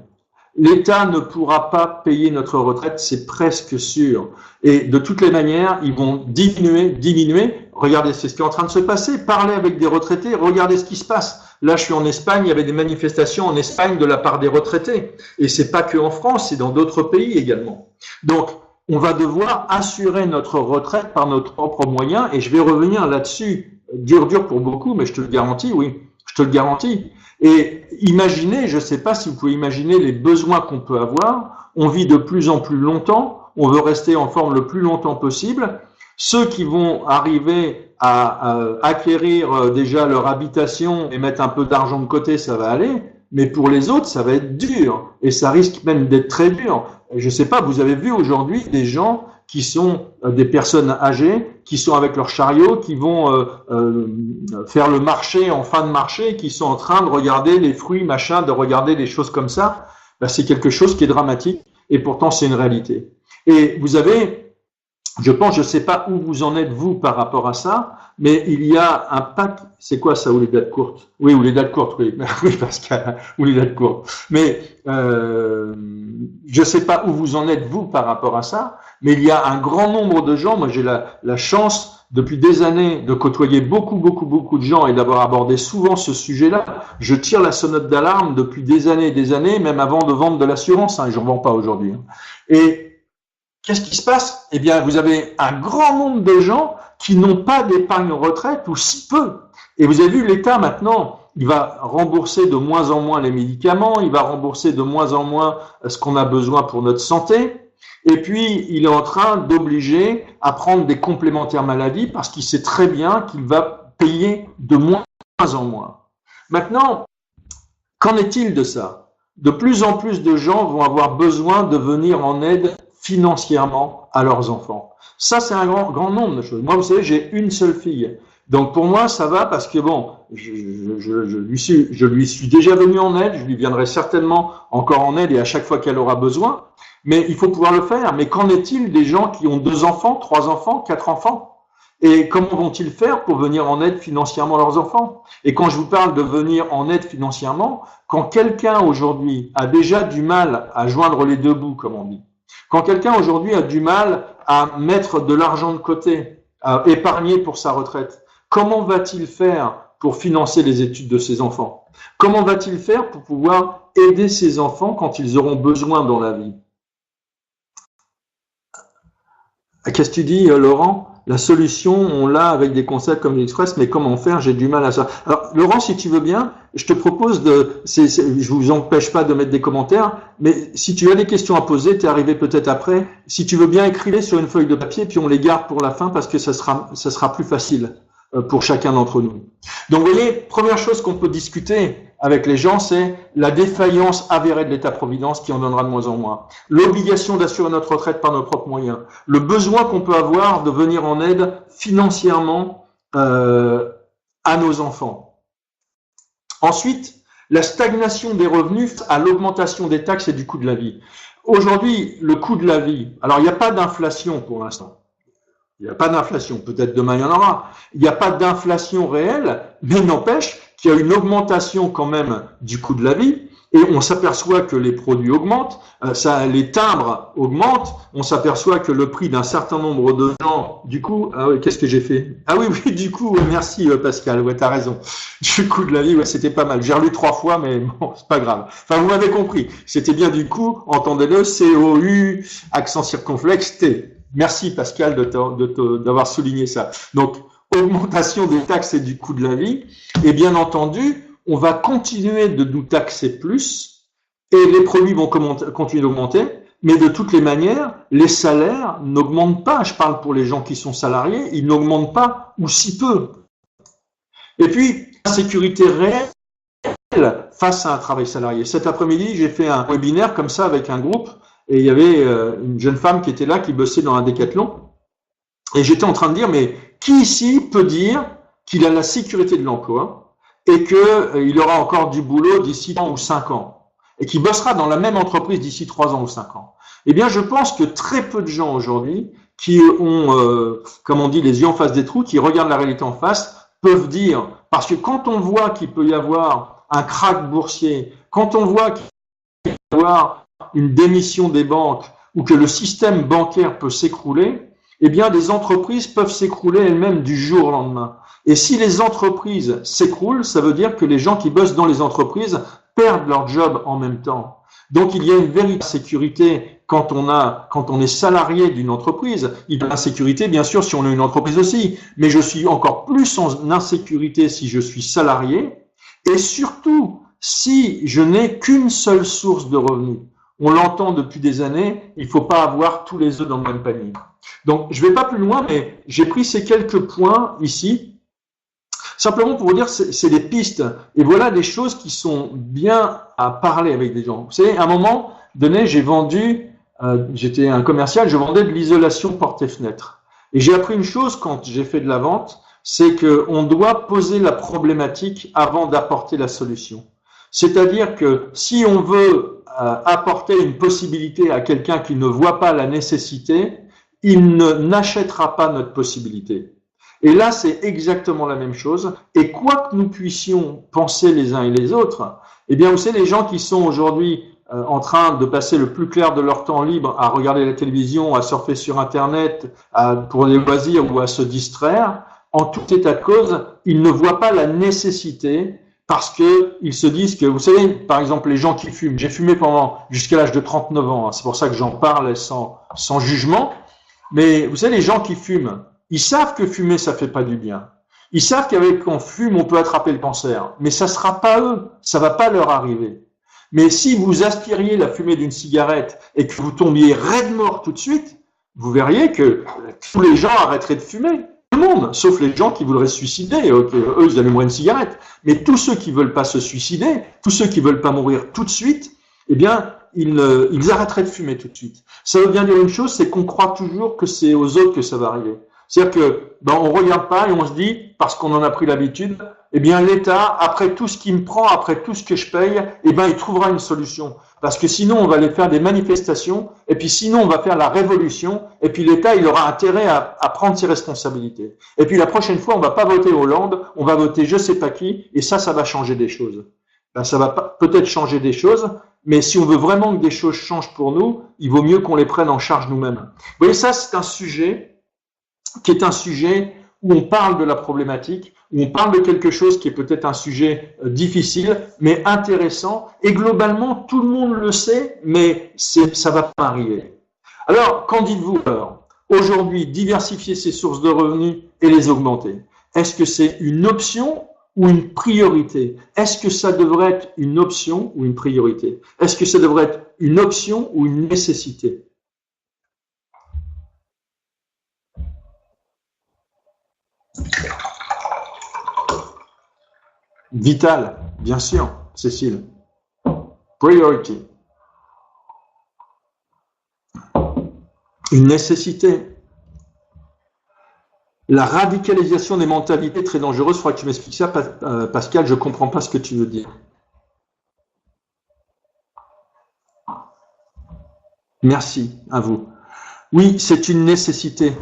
L'État ne pourra pas payer notre retraite, c'est presque sûr. Et de toutes les manières, ils vont diminuer. Regardez, c'est ce qui est en train de se passer. Parlez avec des retraités, regardez ce qui se passe. Là, je suis en Espagne, il y avait des manifestations en Espagne de la part des retraités. Et c'est pas que en France, c'est dans d'autres pays également. Donc, on va devoir assurer notre retraite par nos propres moyens. Et je vais revenir là-dessus. Dur pour beaucoup, mais je te le garantis, oui. Je te le garantis. Et imaginez, je ne sais pas si vous pouvez imaginer les besoins qu'on peut avoir. On vit de plus en plus longtemps, on veut rester en forme le plus longtemps possible. Ceux qui vont arriver à acquérir déjà leur habitation et mettre un peu d'argent de côté, ça va aller. Mais pour les autres, ça va être dur. Et ça risque même d'être très dur. Je ne sais pas, vous avez vu aujourd'hui des gens qui sont des personnes âgées, qui sont avec leur chariot, qui vont faire le marché en fin de marché, qui sont en train de regarder les fruits, machin, de regarder des choses comme ça. Ben, c'est quelque chose qui est dramatique et pourtant c'est une réalité. Et vous avez, je pense, je ne sais pas où vous en êtes vous par rapport à ça, mais il y a un pack. C'est quoi ça, ou les dates courtes? Oui, ou les dates courtes, oui, oui, parce que ou les dates courtes. Mais je ne sais pas où vous en êtes vous par rapport à ça, mais il y a un grand nombre de gens. Moi, j'ai la chance depuis des années de côtoyer beaucoup de gens et d'avoir abordé souvent ce sujet-là. Je tire la sonnette d'alarme depuis des années, même avant de vendre de l'assurance. Hein, et j'en vends pas aujourd'hui. Hein. Et qu'est-ce qui se passe? Eh bien, vous avez un grand nombre de gens qui n'ont pas d'épargne retraite ou si peu. Et vous avez vu, l'État maintenant, il va rembourser de moins en moins les médicaments, il va rembourser de moins en moins ce qu'on a besoin pour notre santé. Et puis, il est en train d'obliger à prendre des complémentaires maladie parce qu'il sait très bien qu'il va payer de moins en moins. Maintenant, qu'en est-il de ça? De plus en plus de gens vont avoir besoin de venir en aide financièrement à leurs enfants. Ça, c'est un grand nombre de choses. Moi, vous savez, j'ai une seule fille. Donc, pour moi, ça va parce que, bon, je lui suis déjà venu en aide, je lui viendrai certainement encore en aide et à chaque fois qu'elle aura besoin. Mais il faut pouvoir le faire. Mais qu'en est-il des gens qui ont 2 enfants, 3 enfants, 4 enfants? Et comment vont-ils faire pour venir en aide financièrement à leurs enfants? Et quand je vous parle de venir en aide financièrement, quand quelqu'un aujourd'hui a déjà du mal à joindre les deux bouts, comme on dit, quand quelqu'un aujourd'hui a du mal à mettre de l'argent de côté, à épargner pour sa retraite, comment va-t-il faire pour financer les études de ses enfants? Comment va-t-il faire pour pouvoir aider ses enfants quand ils auront besoin dans la vie? Qu'est-ce que tu dis, Laurent? La solution, on l'a avec des concepts comme l'Express, mais comment faire? J'ai du mal à ça. Alors, Laurent, si tu veux bien, je te propose je vous empêche pas de mettre des commentaires, mais si tu as des questions à poser, tu es arrivé peut-être après. Si tu veux bien, écris-les sur une feuille de papier, puis on les garde pour la fin parce que ça sera plus facile pour chacun d'entre nous. Donc, vous voyez, première chose qu'on peut discuter avec les gens, c'est la défaillance avérée de l'État-providence qui en donnera de moins en moins. L'obligation d'assurer notre retraite par nos propres moyens. Le besoin qu'on peut avoir de venir en aide financièrement à nos enfants. Ensuite, la stagnation des revenus à l'augmentation des taxes et du coût de la vie. Aujourd'hui, le coût de la vie, alors il n'y a pas d'inflation pour l'instant. Il n'y a pas d'inflation, peut-être demain il y en aura. Il n'y a pas d'inflation réelle, mais n'empêche qu'il y a une augmentation quand même du coût de la vie, et on s'aperçoit que les produits augmentent, les timbres augmentent, on s'aperçoit que le prix d'un certain nombre de gens, du coup, qu'est-ce que j'ai fait? Ah oui, du coup, merci Pascal, ouais, t'as raison. Du coût de la vie, ouais, c'était pas mal. J'ai relu 3 fois, mais bon, c'est pas grave. Enfin, vous m'avez compris. C'était bien du coup, entendez-le, C-O-U, accent circonflexe, T. Merci Pascal d'avoir souligné ça. Donc, augmentation des taxes et du coût de la vie, et bien entendu, on va continuer de nous taxer plus, et les produits vont continuer d'augmenter, mais de toutes les manières, les salaires n'augmentent pas. Je parle pour les gens qui sont salariés, ils n'augmentent pas, ou si peu. Et puis, l'insécurité réelle face à un travail salarié. Cet après-midi, j'ai fait un webinaire comme ça avec un groupe, et il y avait une jeune femme qui était là, qui bossait dans un décathlon, et j'étais en train de dire, mais qui ici peut dire qu'il a la sécurité de l'emploi et qu'il aura encore du boulot d'ici 3 ou 5 ans et qu'il bossera dans la même entreprise d'ici 3 ans ou 5 ans? Eh bien, je pense que très peu de gens aujourd'hui qui ont, comme on dit, les yeux en face des trous, qui regardent la réalité en face, peuvent dire, parce que quand on voit qu'il peut y avoir un krach boursier, quand on voit qu'il peut y avoir une démission des banques ou que le système bancaire peut s'écrouler, eh bien, les entreprises peuvent s'écrouler elles-mêmes du jour au lendemain. Et si les entreprises s'écroulent, ça veut dire que les gens qui bossent dans les entreprises perdent leur job en même temps. Donc, il y a une véritable sécurité quand on est salarié d'une entreprise. Il y a une insécurité, bien sûr, si on a une entreprise aussi. Mais je suis encore plus en insécurité si je suis salarié. Et surtout, si je n'ai qu'une seule source de revenus. On l'entend depuis des années, il ne faut pas avoir tous les œufs dans le même panier. Donc, je ne vais pas plus loin, mais j'ai pris ces quelques points ici, simplement pour vous dire, c'est des pistes. Et voilà des choses qui sont bien à parler avec des gens. Vous savez, à un moment donné, j'ai vendu, j'étais un commercial, je vendais de l'isolation porte et fenêtre. Et j'ai appris une chose quand j'ai fait de la vente, c'est qu'on doit poser la problématique avant d'apporter la solution. C'est-à-dire que si on veut apporter une possibilité à quelqu'un qui ne voit pas la nécessité, il n'achètera pas notre possibilité. Et là, c'est exactement la même chose. Et quoi que nous puissions penser les uns et les autres, eh bien, vous savez, les gens qui sont aujourd'hui en train de passer le plus clair de leur temps libre à regarder la télévision, à surfer sur Internet, pour les loisirs ou à se distraire, en tout état de cause, ils ne voient pas la nécessité parce que ils se disent que, vous savez, par exemple, les gens qui fument, j'ai fumé jusqu'à l'âge de 39 ans, hein, c'est pour ça que j'en parle sans jugement, mais vous savez, les gens qui fument, ils savent que fumer, ça fait pas du bien. Ils savent qu'avec on fume, on peut attraper le cancer, mais ça sera pas eux, ça va pas leur arriver. Mais si vous aspiriez la fumée d'une cigarette et que vous tombiez raide mort tout de suite, vous verriez que tous les gens arrêteraient de fumer. Tout le monde, sauf les gens qui voudraient se suicider. Okay, eux, ils allumeraient une cigarette. Mais tous ceux qui veulent pas se suicider, tous ceux qui veulent pas mourir tout de suite, eh bien, ils arrêteraient de fumer tout de suite. Ça veut bien dire une chose, c'est qu'on croit toujours que c'est aux autres que ça va arriver. C'est-à-dire que on regarde pas et on se dit, parce qu'on en a pris l'habitude, eh bien l'État, après tout ce qu'il me prend, après tout ce que je paye, eh bien il trouvera une solution. Parce que sinon, on va aller faire des manifestations, et puis sinon, on va faire la révolution, et puis l'État, il aura intérêt à prendre ses responsabilités. Et puis la prochaine fois, on va pas voter Hollande, on va voter je sais pas qui, et ça va changer des choses. Ben, ça va peut-être changer des choses, mais si on veut vraiment que des choses changent pour nous, il vaut mieux qu'on les prenne en charge nous-mêmes. Vous voyez, ça, c'est un sujet qui est un sujet où on parle de la problématique, où on parle de quelque chose qui est peut-être un sujet difficile, mais intéressant. Et globalement, tout le monde le sait, mais ça va pas arriver. Alors, qu'en dites-vous alors? Aujourd'hui, diversifier ses sources de revenus et les augmenter. Est-ce que c'est une option ou une priorité? Est-ce que ça devrait être une option ou une priorité? Est-ce que ça devrait être une option ou une nécessité? Vital, bien sûr, Cécile. Priority. Une nécessité. La radicalisation des mentalités est très dangereuse. Il faudra que tu m'expliques ça, Pascal, je ne comprends pas ce que tu veux dire. Merci à vous. Oui, c'est une nécessité.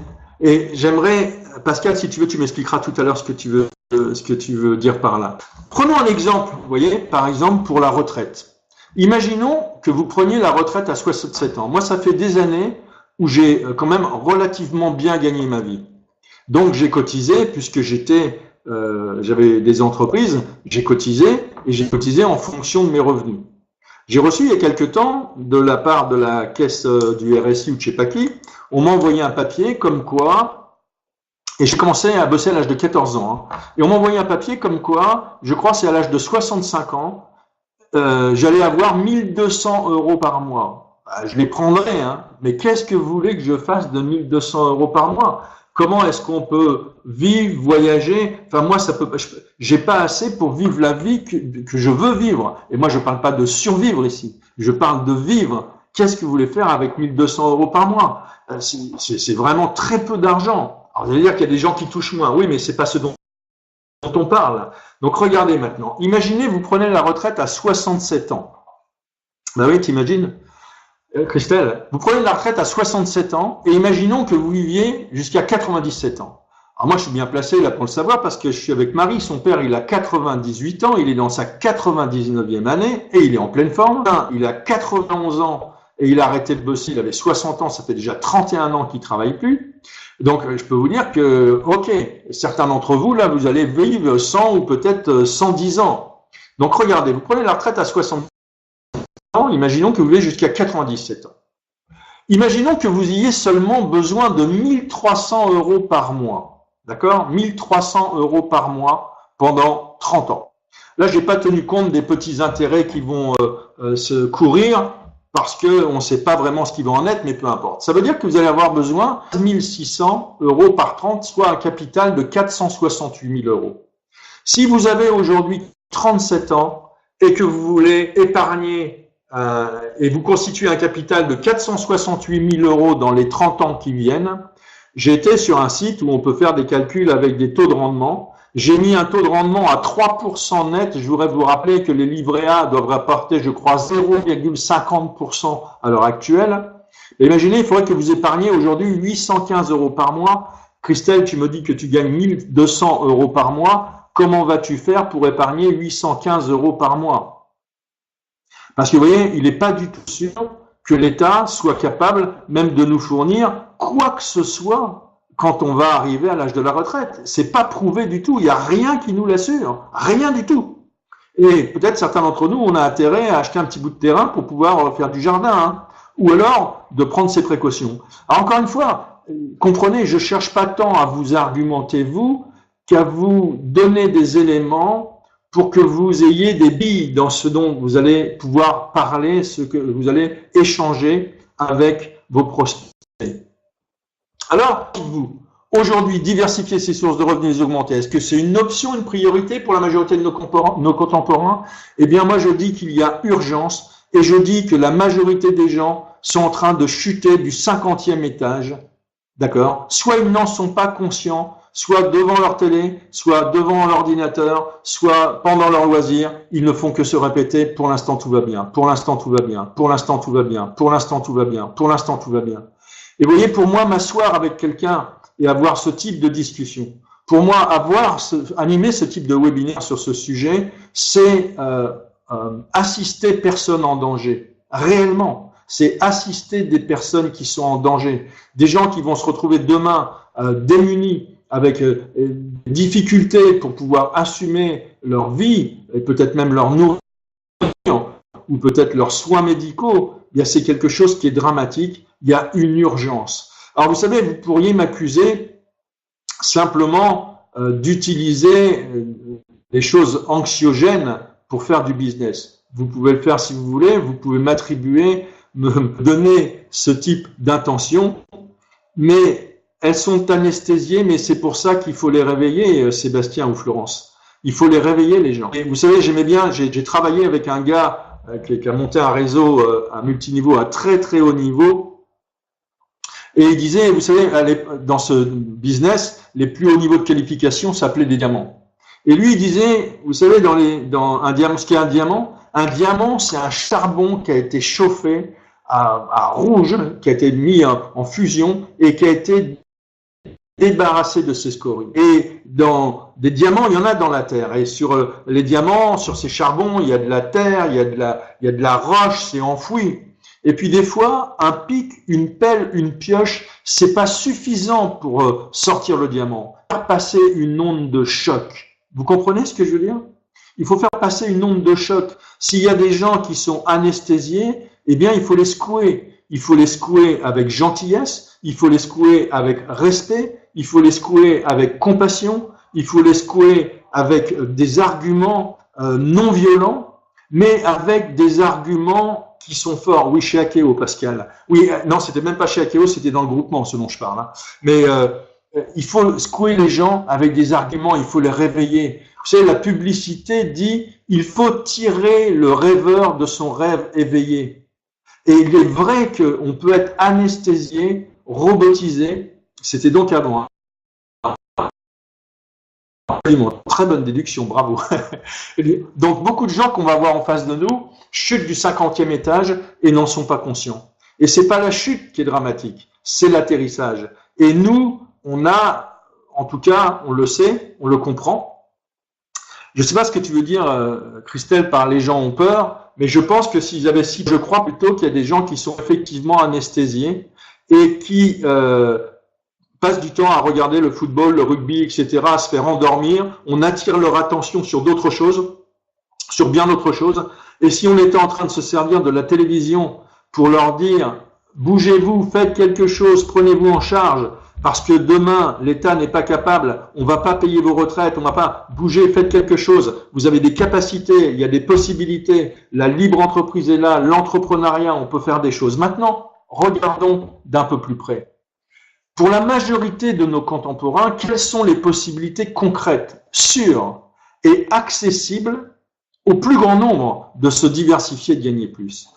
Et j'aimerais, Pascal, si tu veux, tu m'expliqueras tout à l'heure ce que tu veux dire par là. Prenons un exemple, vous voyez, par exemple pour la retraite. Imaginons que vous preniez la retraite à 67 ans. Moi, ça fait des années où j'ai quand même relativement bien gagné ma vie. Donc, j'ai cotisé, puisque j'avais des entreprises, j'ai cotisé, et j'ai cotisé en fonction de mes revenus. J'ai reçu il y a quelque temps, de la part de la caisse du RSI ou de je sais pas qui, on m'a envoyé un papier comme quoi, et j'ai commencé à bosser à l'âge de 14 ans, hein, et on m'a envoyé un papier comme quoi, je crois c'est à l'âge de 65 ans, j'allais avoir 1200 € par mois. Bah, je les prendrais, hein, mais qu'est-ce que vous voulez que je fasse de 1200 € par mois? Comment est-ce qu'on peut vivre, voyager? Enfin, moi, j'ai pas assez pour vivre la vie que je veux vivre. Et moi, je parle pas de survivre ici. Je parle de vivre. Qu'est-ce que vous voulez faire avec 1200 € par mois? C'est vraiment très peu d'argent. Alors, vous allez dire qu'il y a des gens qui touchent moins. Oui, mais c'est pas ce dont on parle. Donc, regardez maintenant. Imaginez, vous prenez la retraite à 67 ans. Ben oui, t'imagines? Christelle, vous prenez la retraite à 67 ans et imaginons que vous viviez jusqu'à 97 ans. Alors moi, je suis bien placé là pour le savoir parce que je suis avec Marie. Son père, il a 98 ans, il est dans sa 99e année et il est en pleine forme. Il a 91 ans et il a arrêté de bosser. Il avait 60 ans, ça fait déjà 31 ans qu'il travaille plus. Donc, je peux vous dire que, ok, certains d'entre vous, là, vous allez vivre 100 ou peut-être 110 ans. Donc, regardez, vous prenez la retraite à 60 ans, imaginons que vous vivez jusqu'à 97 ans. Imaginons que vous ayez seulement besoin de 1300 € par mois. D'accord? 1300 € par mois pendant 30 ans. Là, je n'ai pas tenu compte des petits intérêts qui vont se courir parce qu'on ne sait pas vraiment ce qui va en être, mais peu importe. Ça veut dire que vous allez avoir besoin de 1600 € par 30, soit un capital de 468 000 €. Si vous avez aujourd'hui 37 ans et que vous voulez épargner et vous constituez un capital de 468 000 € dans les 30 ans qui viennent, j'ai été sur un site où on peut faire des calculs avec des taux de rendement. J'ai mis un taux de rendement à 3% net. Je voudrais vous rappeler que les livrets A doivent rapporter, je crois, 0,50% à l'heure actuelle. Et imaginez, il faudrait que vous épargniez aujourd'hui 815 € par mois. Christelle, tu me dis que tu gagnes 1200 € par mois. Comment vas-tu faire pour épargner 815 € par mois? Parce que vous voyez, il n'est pas du tout sûr que l'État soit capable même de nous fournir quoi que ce soit quand on va arriver à l'âge de la retraite. C'est pas prouvé du tout. Il n'y a rien qui nous l'assure. Rien du tout. Et peut-être certains d'entre nous, on a intérêt à acheter un petit bout de terrain pour pouvoir faire du jardin, hein, ou alors de prendre ses précautions. Alors encore une fois, comprenez, je cherche pas tant à vous argumenter vous qu'à vous donner des éléments pour que vous ayez des billes dans ce dont vous allez pouvoir parler, ce que vous allez échanger avec vos prospects. Alors, dites-vous, aujourd'hui, diversifier ses sources de revenus et les augmenter, est-ce que c'est une option, une priorité pour la majorité de nos contemporains? Eh bien, moi, je dis qu'il y a urgence et je dis que la majorité des gens sont en train de chuter du 50e étage, d'accord? Soit ils n'en sont pas conscients, soit devant leur télé, soit devant l'ordinateur, soit pendant leur loisir, ils ne font que se répéter, pour l'instant tout va bien, pour l'instant tout va bien, pour l'instant tout va bien, pour l'instant tout va bien, pour l'instant tout va bien. Et vous voyez, pour moi, m'asseoir avec quelqu'un et avoir ce type de discussion, pour moi, animer ce type de webinaire sur ce sujet, c'est assister personne en danger, réellement. C'est assister des personnes qui sont en danger, des gens qui vont se retrouver demain démunis, avec des difficultés pour pouvoir assumer leur vie, et peut-être même leur nourriture, ou peut-être leurs soins médicaux. C'est quelque chose qui est dramatique, il y a une urgence. Alors vous savez, vous pourriez m'accuser simplement d'utiliser des choses anxiogènes pour faire du business. Vous pouvez le faire si vous voulez, vous pouvez m'attribuer, me donner ce type d'intention, mais elles sont anesthésiées, mais c'est pour ça qu'il faut les réveiller, Sébastien ou Florence. Il faut les réveiller, les gens. Et vous savez, j'aimais bien, j'ai travaillé avec un gars qui a monté un réseau, un multiniveau à très très haut niveau, et il disait, vous savez, dans ce business, les plus hauts niveaux de qualification s'appelaient des diamants. Et lui, il disait, vous savez, dans un diamant, ce qu'est un diamant, c'est un charbon qui a été chauffé à rouge, qui a été mis en fusion et qui a été débarrassé de ses scories. Et dans des diamants, il y en a dans la terre. Et sur les diamants, sur ces charbons, il y a de la terre, il y a de la roche, c'est enfoui. Et puis des fois, un pic, une pelle, une pioche, c'est pas suffisant pour sortir le diamant. Faire passer une onde de choc. Vous comprenez ce que je veux dire? Il faut faire passer une onde de choc. S'il y a des gens qui sont anesthésiés, eh bien, il faut les secouer. Il faut les secouer avec gentillesse, il faut les secouer avec respect, il faut les secouer avec compassion, il faut les secouer avec des arguments non violents, mais avec des arguments qui sont forts. Oui, chez Akeo, Pascal. Oui, non, c'était même pas chez Akeo, c'était dans le groupement, ce dont je parle. Hein. Mais il faut secouer les gens avec des arguments, il faut les réveiller. Vous savez, la publicité dit « il faut tirer le rêveur de son rêve éveillé ». Et il est vrai qu'on peut être anesthésié, robotisé. C'était donc avant. Très bonne déduction, bravo. Donc beaucoup de gens qu'on va voir en face de nous chutent du 50e étage et n'en sont pas conscients. Et c'est pas la chute qui est dramatique, c'est l'atterrissage. Et nous, on a, en tout cas, on le sait, on le comprend. Je ne sais pas ce que tu veux dire, Christelle, par les gens ont peur, mais je pense que je crois plutôt qu'il y a des gens qui sont effectivement anesthésiés et qui passent du temps à regarder le football, le rugby, etc., à se faire endormir. On attire leur attention sur d'autres choses, sur bien d'autres choses. Et si on était en train de se servir de la télévision pour leur dire « bougez-vous, faites quelque chose, prenez-vous en charge », parce que demain, l'État n'est pas capable, on ne va pas payer vos retraites, on ne va pas bouger, faites quelque chose. Vous avez des capacités, il y a des possibilités, la libre entreprise est là, l'entrepreneuriat, on peut faire des choses. Maintenant, regardons d'un peu plus près. Pour la majorité de nos contemporains, quelles sont les possibilités concrètes, sûres et accessibles au plus grand nombre de se diversifier, de gagner plus?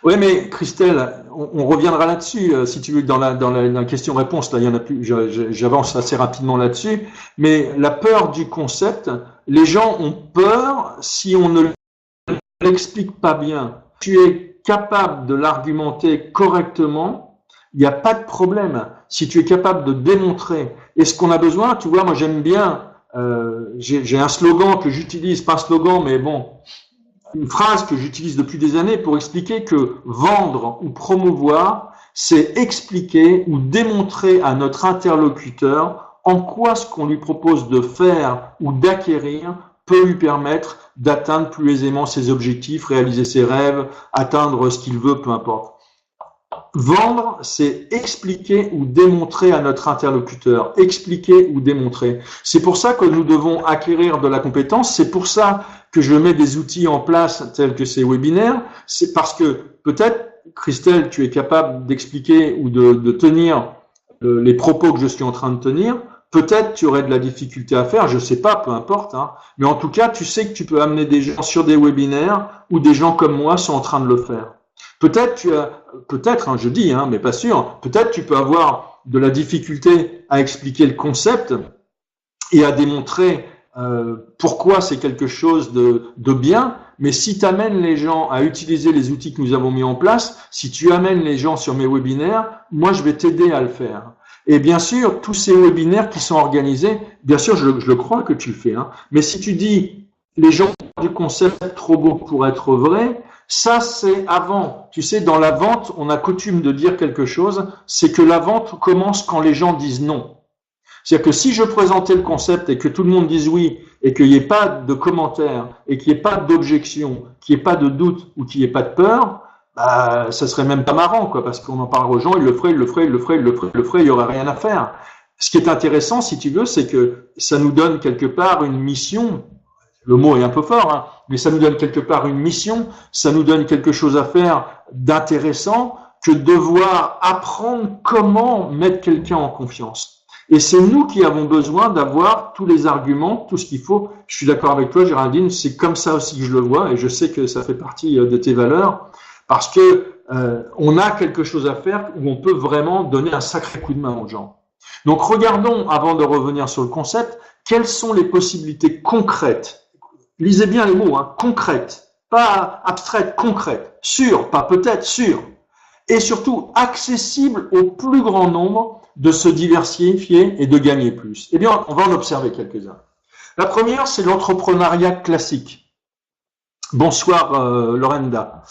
Oui, mais Christelle, on reviendra là-dessus, si tu veux, dans la question-réponse. Là, il y en a plus. J'avance assez rapidement là-dessus. Mais la peur du concept, les gens ont peur si on ne l'explique pas bien. Tu es capable de l'argumenter correctement, il n'y a pas de problème. Si tu es capable de démontrer. Et ce qu'on a besoin, tu vois, moi j'aime bien. J'ai un slogan que j'utilise, pas un slogan, mais bon. Une phrase que j'utilise depuis des années pour expliquer que vendre ou promouvoir, c'est expliquer ou démontrer à notre interlocuteur en quoi ce qu'on lui propose de faire ou d'acquérir peut lui permettre d'atteindre plus aisément ses objectifs, réaliser ses rêves, atteindre ce qu'il veut, peu importe. Vendre, c'est expliquer ou démontrer à notre interlocuteur. Expliquer ou démontrer. C'est pour ça que nous devons acquérir de la compétence. C'est pour ça que je mets des outils en place tels que ces webinaires. C'est parce que peut-être, Christelle, tu es capable d'expliquer ou de tenir les propos que je suis en train de tenir. Peut-être tu aurais de la difficulté à faire, je sais pas, peu importe. Hein. Mais en tout cas, tu sais que tu peux amener des gens sur des webinaires où des gens comme moi sont en train de le faire. Peut-être, hein, je dis, hein, mais pas sûr, peut-être tu peux avoir de la difficulté à expliquer le concept et à démontrer pourquoi c'est quelque chose de bien, mais si tu amènes les gens à utiliser les outils que nous avons mis en place, si tu amènes les gens sur mes webinaires, moi je vais t'aider à le faire. Et bien sûr, tous ces webinaires qui sont organisés, bien sûr, je le crois que tu le fais, hein, mais si tu dis les gens ont du concept trop beau pour être vrai, ça c'est avant. Tu sais, dans la vente, on a coutume de dire quelque chose, c'est que la vente commence quand les gens disent non. C'est-à-dire que si je présentais le concept et que tout le monde dise oui, et qu'il n'y ait pas de commentaires, et qu'il n'y ait pas d'objection, qu'il n'y ait pas de doute ou qu'il n'y ait pas de peur, bah, ça serait même pas marrant, quoi, parce qu'on en parle aux gens, ils le feraient, il n'y aurait rien à faire. Ce qui est intéressant, si tu veux, c'est que ça nous donne quelque part une mission. Le mot est un peu fort, hein, mais ça nous donne quelque part une mission, ça nous donne quelque chose à faire d'intéressant que de devoir apprendre comment mettre quelqu'un en confiance. Et c'est nous qui avons besoin d'avoir tous les arguments, tout ce qu'il faut. Je suis d'accord avec toi, Géraldine, c'est comme ça aussi que je le vois, et je sais que ça fait partie de tes valeurs, parce que on a quelque chose à faire où on peut vraiment donner un sacré coup de main aux gens. Donc regardons, avant de revenir sur le concept, quelles sont les possibilités concrètes. Lisez bien les mots, hein, concrètes, pas abstraites, concrètes, sûres, pas peut-être, sûres, et surtout accessibles au plus grand nombre de se diversifier et de gagner plus. Eh bien, on va en observer quelques-uns. La première, c'est l'entrepreneuriat classique. Bonsoir, Lorenda.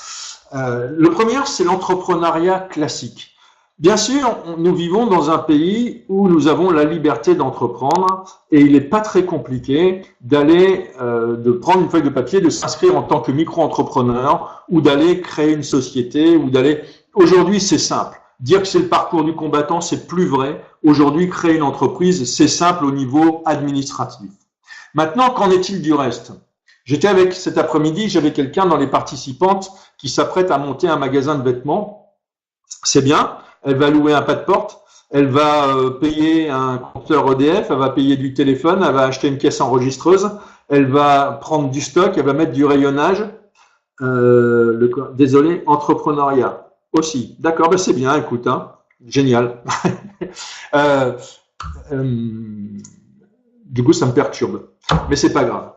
Le premier, c'est l'entrepreneuriat classique. Bien sûr, nous vivons dans un pays où nous avons la liberté d'entreprendre et il n'est pas très compliqué d'aller, de prendre une feuille de papier, de s'inscrire en tant que micro-entrepreneur ou d'aller créer une société ou d'aller... Aujourd'hui, c'est simple. Dire que c'est le parcours du combattant, c'est plus vrai. Aujourd'hui, créer une entreprise, c'est simple au niveau administratif. Maintenant, qu'en est-il du reste? J'étais avec, cet après-midi, j'avais quelqu'un dans les participantes qui s'apprête à monter un magasin de vêtements. C'est bien. Elle va louer un pas de porte, elle va payer un compteur EDF, elle va payer du téléphone, elle va acheter une caisse enregistreuse, elle va prendre du stock, elle va mettre du rayonnage. Désolé, entrepreneuriat aussi. D'accord, ben c'est bien, écoute, hein, génial. Du coup, ça me perturbe, mais c'est pas grave.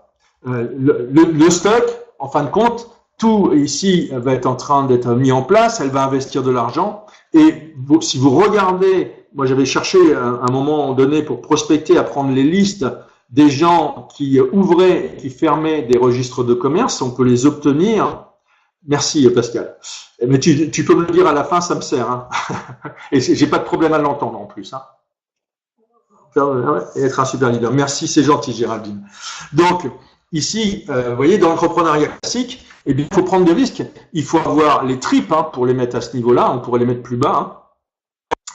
Le stock, en fin de compte, tout ici va être en train d'être mis en place, elle va investir de l'argent. Et si vous regardez, moi j'avais cherché à un moment donné pour prospecter, à prendre les listes des gens qui ouvraient, qui fermaient des registres de commerce, on peut les obtenir. Merci Pascal. Mais tu peux me le dire à la fin, ça me sert. Hein. Et j'ai pas de problème à l'entendre en plus. Hein. Et être un super leader. Merci, c'est gentil Géraldine. Donc, ici, vous voyez, dans l'entrepreneuriat classique, eh bien, il faut prendre des risques. Il faut avoir les tripes hein, pour les mettre à ce niveau-là. On pourrait les mettre plus bas. Hein.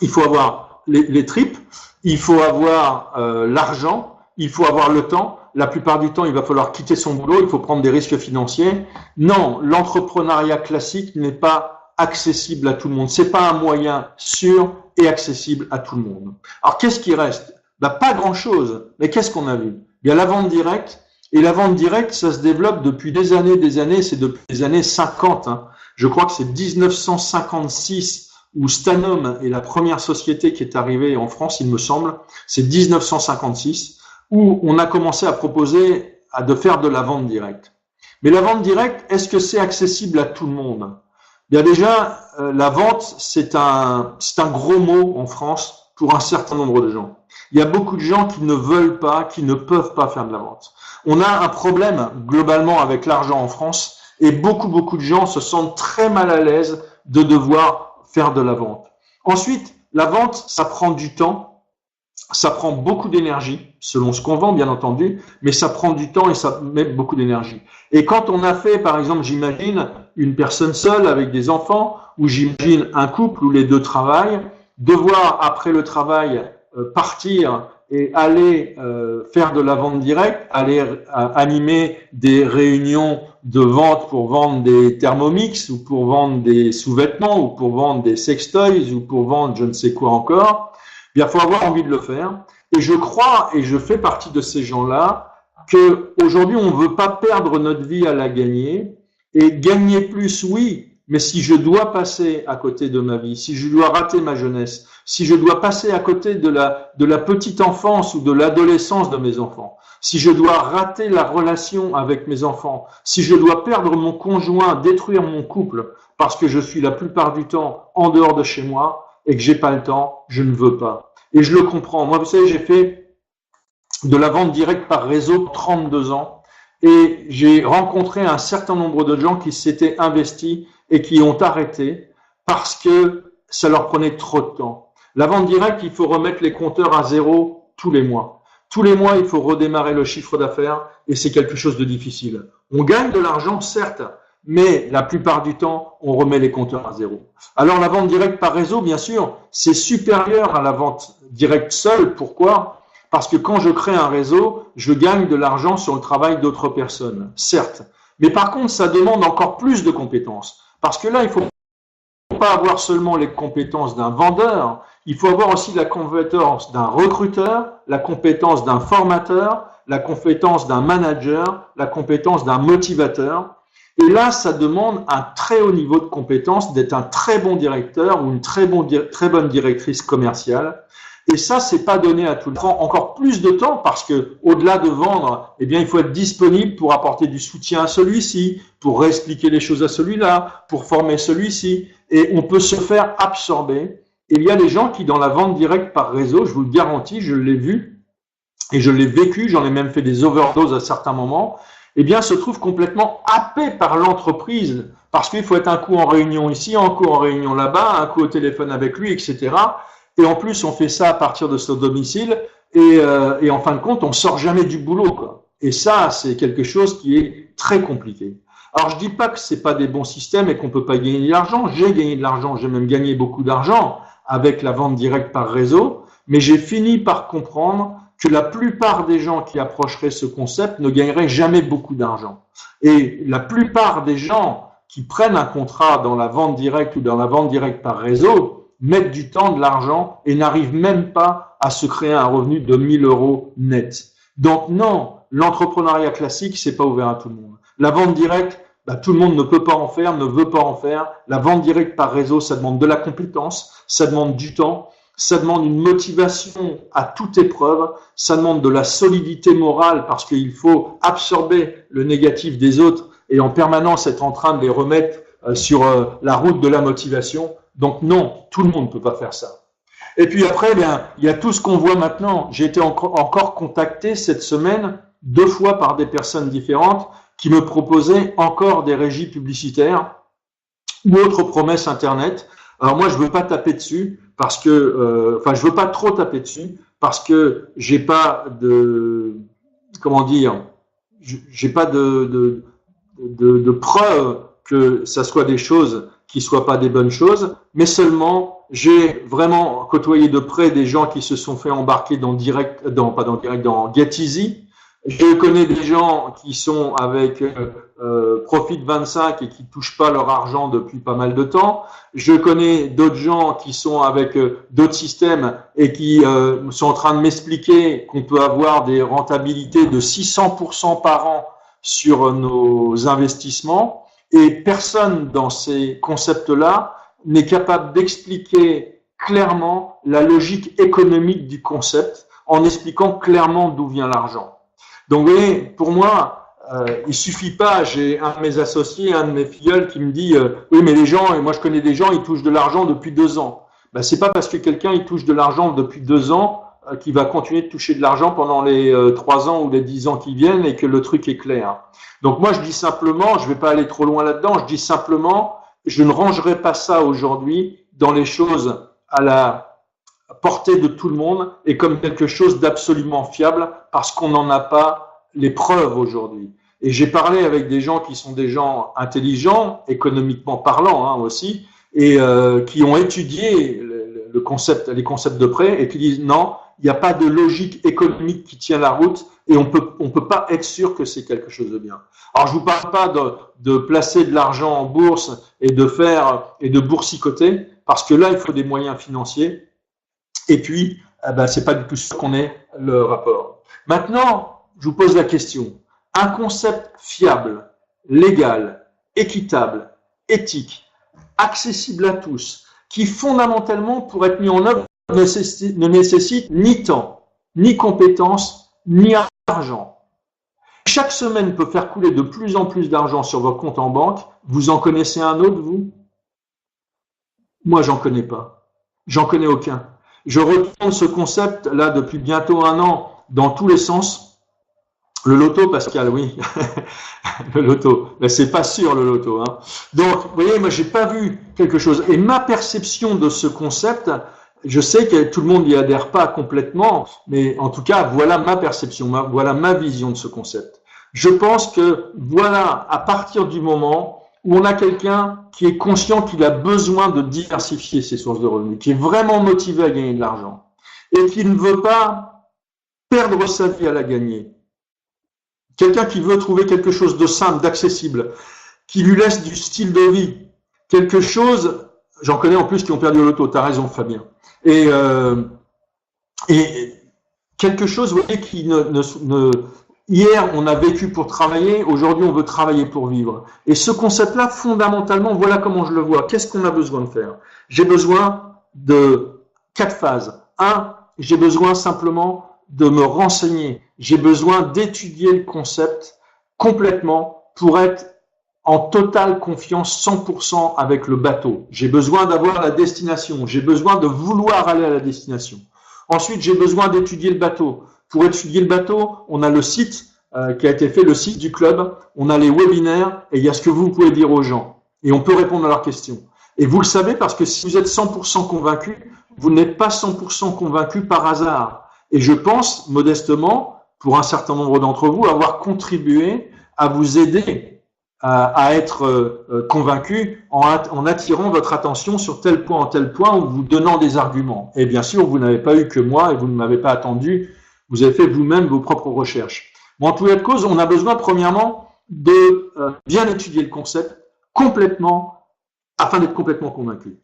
Il faut avoir les tripes. Il faut avoir l'argent. Il faut avoir le temps. La plupart du temps, il va falloir quitter son boulot. Il faut prendre des risques financiers. Non, l'entrepreneuriat classique n'est pas accessible à tout le monde. C'est pas un moyen sûr et accessible à tout le monde. Alors, qu'est-ce qui reste? Ben, pas grand-chose. Mais qu'est-ce qu'on a vu? Il y a la vente directe. Et la vente directe, ça se développe depuis des années, c'est depuis les années 50. Hein. Je crois que c'est 1956 où Stanum est la première société qui est arrivée en France, il me semble. C'est 1956 où on a commencé à proposer de faire de la vente directe. Mais la vente directe, est-ce que c'est accessible à tout le monde? Bien déjà, la vente, c'est un gros mot en France pour un certain nombre de gens. Il y a beaucoup de gens qui ne veulent pas, qui ne peuvent pas faire de la vente. On a un problème globalement avec l'argent en France et beaucoup de gens se sentent très mal à l'aise de devoir faire de la vente. Ensuite, la vente, ça prend du temps, ça prend beaucoup d'énergie, selon ce qu'on vend bien entendu, mais ça prend du temps et ça met beaucoup d'énergie. Et quand on a fait, par exemple, j'imagine une personne seule avec des enfants, ou j'imagine un couple où les deux travaillent, devoir après le travail partir et aller faire de la vente directe, aller animer des réunions de vente pour vendre des Thermomix ou pour vendre des sous-vêtements ou pour vendre des sextoys ou pour vendre je ne sais quoi encore, il faut avoir envie de le faire. Et je crois, et je fais partie de ces gens-là, que aujourd'hui on ne veut pas perdre notre vie à la gagner. Et gagner plus, oui, mais si je dois passer à côté de ma vie, si je dois rater ma jeunesse, si je dois passer à côté de la petite enfance ou de l'adolescence de mes enfants, si je dois rater la relation avec mes enfants, si je dois perdre mon conjoint, détruire mon couple, parce que je suis la plupart du temps en dehors de chez moi et que j'ai pas le temps, je ne veux pas. Et je le comprends. Moi, vous savez, j'ai fait de la vente directe par réseau 32 ans et j'ai rencontré un certain nombre de gens qui s'étaient investis et qui ont arrêté parce que ça leur prenait trop de temps. La vente directe, il faut remettre les compteurs à zéro tous les mois. Tous les mois, il faut redémarrer le chiffre d'affaires et c'est quelque chose de difficile. On gagne de l'argent, certes, mais la plupart du temps, on remet les compteurs à zéro. Alors la vente directe par réseau, bien sûr, c'est supérieur à la vente directe seule. Pourquoi ? Parce que quand je crée un réseau, je gagne de l'argent sur le travail d'autres personnes, certes. Mais par contre, ça demande encore plus de compétences. Parce que là, il ne faut pas avoir seulement les compétences d'un vendeur, il faut avoir aussi la compétence d'un recruteur, la compétence d'un formateur, la compétence d'un manager, la compétence d'un motivateur. Et là, ça demande un très haut niveau de compétence, d'être un très bon directeur ou une très bonne directrice commerciale. Et ça, c'est pas donné à tout le monde. Ça prend encore plus de temps parce que, au-delà de vendre, eh bien, il faut être disponible pour apporter du soutien à celui-ci, pour réexpliquer les choses à celui-là, pour former celui-ci. Et on peut se faire absorber. Et il y a des gens qui, dans la vente directe par réseau, je vous le garantis, je l'ai vu et je l'ai vécu, j'en ai même fait des overdoses à certains moments, eh bien, se trouvent complètement happés par l'entreprise parce qu'il faut être un coup en réunion ici, un coup en réunion là-bas, un coup au téléphone avec lui, etc. Et en plus, on fait ça à partir de son domicile et en fin de compte, on sort jamais du boulot, quoi. Et ça, c'est quelque chose qui est très compliqué. Alors, je dis pas que c'est pas des bons systèmes et qu'on peut pas gagner de l'argent. J'ai gagné de l'argent, j'ai même gagné beaucoup d'argent avec la vente directe par réseau, mais j'ai fini par comprendre que la plupart des gens qui approcheraient ce concept ne gagneraient jamais beaucoup d'argent. Et la plupart des gens qui prennent un contrat dans la vente directe ou dans la vente directe par réseau mettent du temps, de l'argent et n'arrivent même pas à se créer un revenu de 1 000 € net. Donc non, l'entrepreneuriat classique, c'est pas ouvert à tout le monde. La vente directe, tout le monde ne peut pas en faire, ne veut pas en faire. La vente directe par réseau, ça demande de la compétence, ça demande du temps, ça demande une motivation à toute épreuve, ça demande de la solidité morale parce qu'il faut absorber le négatif des autres et en permanence être en train de les remettre sur la route de la motivation. Donc non, tout le monde ne peut pas faire ça. Et puis après, bien, il y a tout ce qu'on voit maintenant. J'ai été encore contacté cette semaine 2 fois par des personnes différentes qui me proposaient encore des régies publicitaires ou autres promesses Internet. Alors moi, je veux pas taper dessus parce que, je veux pas trop taper dessus parce que j'ai pas de, comment dire, j'ai pas de preuves que ça soit des choses qui soient pas des bonnes choses, mais seulement j'ai vraiment côtoyé de près des gens qui se sont fait embarquer dans GetEasy. Je connais des gens qui sont avec Profit25 et qui touchent pas leur argent depuis pas mal de temps. Je connais d'autres gens qui sont avec d'autres systèmes et qui sont en train de m'expliquer qu'on peut avoir des rentabilités de 600% par an sur nos investissements. Et personne dans ces concepts-là n'est capable d'expliquer clairement la logique économique du concept en expliquant clairement d'où vient l'argent. Donc, vous voyez, pour moi, il suffit pas, j'ai un de mes associés, un de mes filleuls qui me dit oui, mais les gens, et moi je connais des gens, ils touchent de l'argent depuis 2 ans. C'est pas parce que quelqu'un il touche de l'argent depuis 2 ans qu'il va continuer de toucher de l'argent pendant les 3 ans ou les 10 ans qui viennent et que le truc est clair. Donc moi je dis simplement, je vais pas aller trop loin là-dedans, je dis simplement, je ne rangerai pas ça aujourd'hui dans les choses à la portée de tout le monde et comme quelque chose d'absolument fiable parce qu'on n'en a pas les preuves aujourd'hui. Et j'ai parlé avec des gens qui sont des gens intelligents, économiquement parlant aussi, et qui ont étudié les concepts de près et qui disent non, il n'y a pas de logique économique qui tient la route et on peut pas être sûr que c'est quelque chose de bien. Alors je vous parle pas de placer de l'argent en bourse et de boursicoter parce que là il faut des moyens financiers et puis c'est pas du tout sûr qu'on ait le rapport. Maintenant, je vous pose la question. Un concept fiable, légal, équitable, éthique, accessible à tous, qui fondamentalement, pour être mis en œuvre, ne nécessite ni temps, ni compétences, ni argent. Chaque semaine peut faire couler de plus en plus d'argent sur vos comptes en banque. Vous en connaissez un autre, vous? Moi, j'en connais pas. J'en connais aucun. Je retourne ce concept là depuis bientôt 1 an dans tous les sens. Le loto, Pascal, oui. Le loto. Mais c'est pas sûr, le loto. Hein. Donc, vous voyez, moi, j'ai pas vu quelque chose. Et ma perception de ce concept, je sais que tout le monde n'y adhère pas complètement, mais en tout cas, voilà ma perception, voilà ma vision de ce concept. Je pense que, voilà, à partir du moment où on a quelqu'un qui est conscient qu'il a besoin de diversifier ses sources de revenus, qui est vraiment motivé à gagner de l'argent, et qui ne veut pas perdre sa vie à la gagner, quelqu'un qui veut trouver quelque chose de simple, d'accessible, qui lui laisse du style de vie, quelque chose, j'en connais en plus qui ont perdu le loto, tu as raison Fabien, et quelque chose, vous voyez, qui hier, on a vécu pour travailler, aujourd'hui, on veut travailler pour vivre. Et ce concept-là, fondamentalement, voilà comment je le vois. Qu'est-ce qu'on a besoin de faire? J'ai besoin de 4 phases. 1, j'ai besoin simplement de me renseigner. J'ai besoin d'étudier le concept complètement pour être en totale confiance 100% avec le bateau. J'ai besoin d'avoir la destination. J'ai besoin de vouloir aller à la destination. Ensuite, j'ai besoin d'étudier le bateau. Pour étudier le bateau, on a le site qui a été fait, le site du club, on a les webinaires et il y a ce que vous pouvez dire aux gens. Et on peut répondre à leurs questions. Et vous le savez parce que si vous êtes 100% convaincu, vous n'êtes pas 100% convaincu par hasard. Et je pense, modestement, pour un certain nombre d'entre vous, avoir contribué à vous aider à être convaincu en attirant votre attention sur tel point en tel point ou vous donnant des arguments. Et bien sûr, vous n'avez pas eu que moi et vous ne m'avez pas attendu. Vous avez fait vous-même vos propres recherches. Bon, en tout cas de cause, on a besoin premièrement de bien étudier le concept complètement afin d'être complètement convaincu.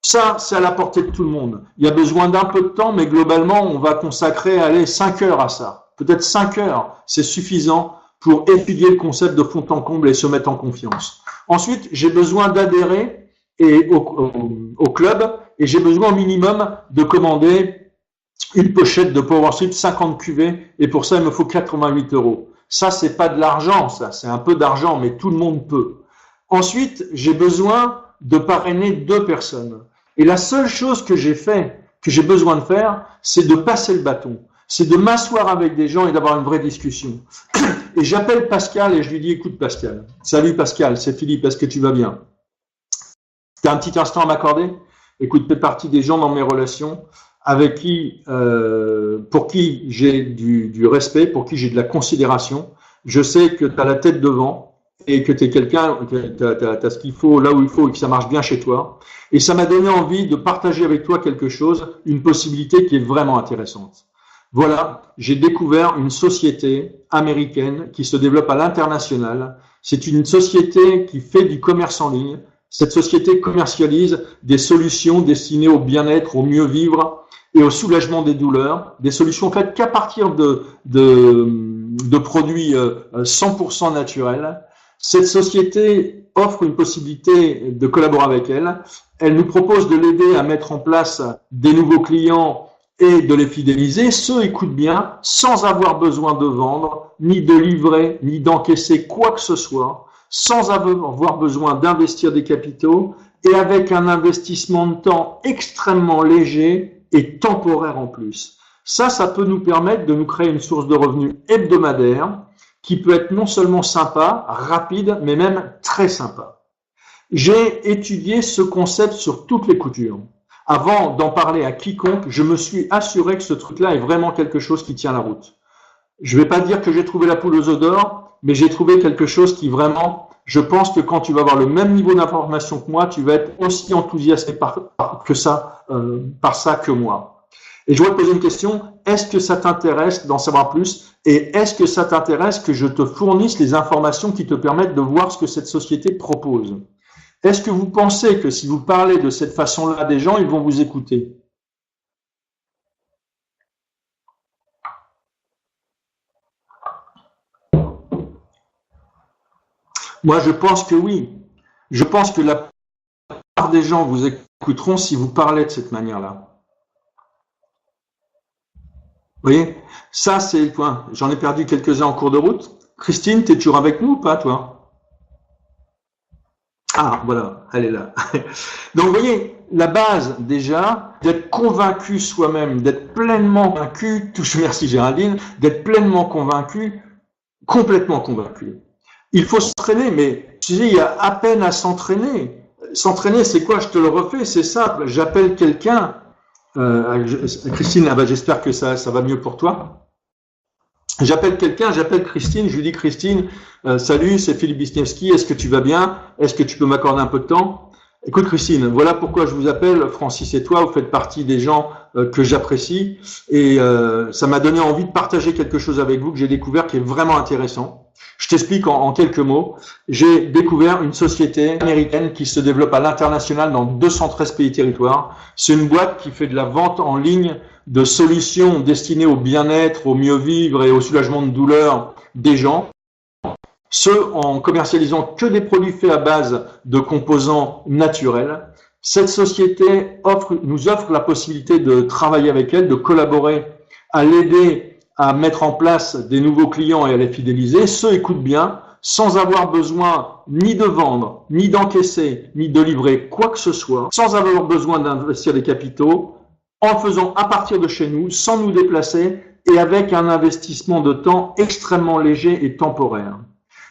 Ça, c'est à la portée de tout le monde. Il y a besoin d'un peu de temps, mais globalement, on va consacrer, allez, 5 heures à ça. Peut-être 5 heures, c'est suffisant pour étudier le concept de fond en comble et se mettre en confiance. Ensuite, j'ai besoin d'adhérer au club et j'ai besoin au minimum de commander une pochette de PowerShell 50 QV et pour ça, il me faut 88 €. Ça, c'est pas de l'argent, ça, c'est un peu d'argent, mais tout le monde peut. Ensuite, j'ai besoin de parrainer 2 personnes. Et la seule chose que j'ai besoin de faire, c'est de passer le bâton. C'est de m'asseoir avec des gens et d'avoir une vraie discussion. Et j'appelle Pascal et je lui dis, écoute Pascal, salut Pascal, c'est Philippe, est-ce que tu vas bien? Tu as un petit instant à m'accorder? Écoute, tu fais partie des gens dans mes relations avec pour qui j'ai du respect, pour qui j'ai de la considération. Je sais que tu as la tête devant et que tu es quelqu'un, tu as ce qu'il faut là où il faut et que ça marche bien chez toi. Et ça m'a donné envie de partager avec toi quelque chose, une possibilité qui est vraiment intéressante. Voilà, j'ai découvert une société américaine qui se développe à l'international. C'est une société qui fait du commerce en ligne. Cette société commercialise des solutions destinées au bien-être, au mieux vivre et au soulagement des douleurs, des solutions faites qu'à partir de produits 100% naturels. Cette société offre une possibilité de collaborer avec elle. Elle nous propose de l'aider à mettre en place des nouveaux clients et de les fidéliser. Ceux écoutent bien, sans avoir besoin de vendre, ni de livrer, ni d'encaisser quoi que ce soit, sans avoir besoin d'investir des capitaux et avec un investissement de temps extrêmement léger et temporaire en plus. Ça peut nous permettre de nous créer une source de revenus hebdomadaire qui peut être non seulement sympa, rapide, mais même très sympa. J'ai étudié ce concept sur toutes les coutures. Avant d'en parler à quiconque, je me suis assuré que ce truc-là est vraiment quelque chose qui tient la route. Je ne vais pas dire que j'ai trouvé la poule aux œufs d'or, mais j'ai trouvé quelque chose qui vraiment, je pense que quand tu vas avoir le même niveau d'information que moi, tu vas être aussi enthousiasmé par ça que moi. Et je voudrais te poser une question, est-ce que ça t'intéresse d'en savoir plus et est-ce que ça t'intéresse que je te fournisse les informations qui te permettent de voir ce que cette société propose? Est-ce que vous pensez que si vous parlez de cette façon-là à des gens, ils vont vous écouter? Moi, je pense que oui. Je pense que la des gens vous écouteront si vous parlez de cette manière-là. Vous voyez, ça c'est le point. J'en ai perdu quelques-uns en cours de route. Christine, tu es toujours avec nous ou pas, toi? Ah, voilà, elle est là. Donc, vous voyez, la base, déjà, d'être convaincu soi-même, d'être pleinement convaincu, merci Géraldine, d'être pleinement convaincu, complètement convaincu. Il faut s'entraîner, mais tu sais, il y a à peine à s'entraîner. S'entraîner, c'est quoi? Je te le refais, c'est simple. J'appelle quelqu'un. Christine, ah ben, j'espère que ça va mieux pour toi. J'appelle quelqu'un, j'appelle Christine, je lui dis Christine, salut, c'est Philippe Wisniewski, est-ce que tu vas bien? Est-ce que tu peux m'accorder un peu de temps? Écoute Christine, voilà pourquoi je vous appelle, Francis et toi, vous faites partie des gens que j'apprécie et ça m'a donné envie de partager quelque chose avec vous que j'ai découvert qui est vraiment intéressant. Je t'explique en quelques mots. J'ai découvert une société américaine qui se développe à l'international dans 213 pays territoires. C'est une boîte qui fait de la vente en ligne de solutions destinées au bien-être, au mieux vivre et au soulagement de douleur des gens. Ce en commercialisant que des produits faits à base de composants naturels. Cette société nous offre la possibilité de travailler avec elle, de collaborer, à l'aider à mettre en place des nouveaux clients et à les fidéliser. Ceux écoutent bien, sans avoir besoin ni de vendre, ni d'encaisser, ni de livrer quoi que ce soit, sans avoir besoin d'investir des capitaux, en faisant à partir de chez nous, sans nous déplacer et avec un investissement de temps extrêmement léger et temporaire.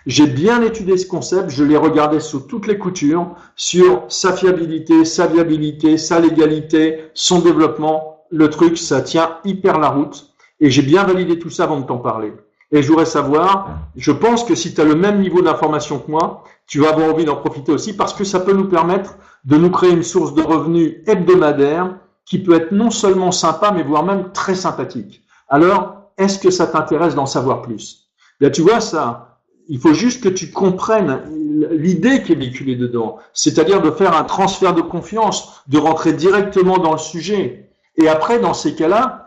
J'ai bien étudié ce concept, je l'ai regardé sous toutes les coutures, sur sa fiabilité, sa viabilité, sa légalité, son développement. Le truc, ça tient hyper la route. Et j'ai bien validé tout ça avant de t'en parler. Et je voudrais savoir, je pense que si tu as le même niveau d'information que moi, tu vas avoir envie d'en profiter aussi parce que ça peut nous permettre de nous créer une source de revenus hebdomadaire qui peut être non seulement sympa, mais voire même très sympathique. Alors, est-ce que ça t'intéresse d'en savoir plus? Là, tu vois ça, il faut juste que tu comprennes l'idée qui est véhiculée dedans, c'est-à-dire de faire un transfert de confiance, de rentrer directement dans le sujet. Et après, dans ces cas-là,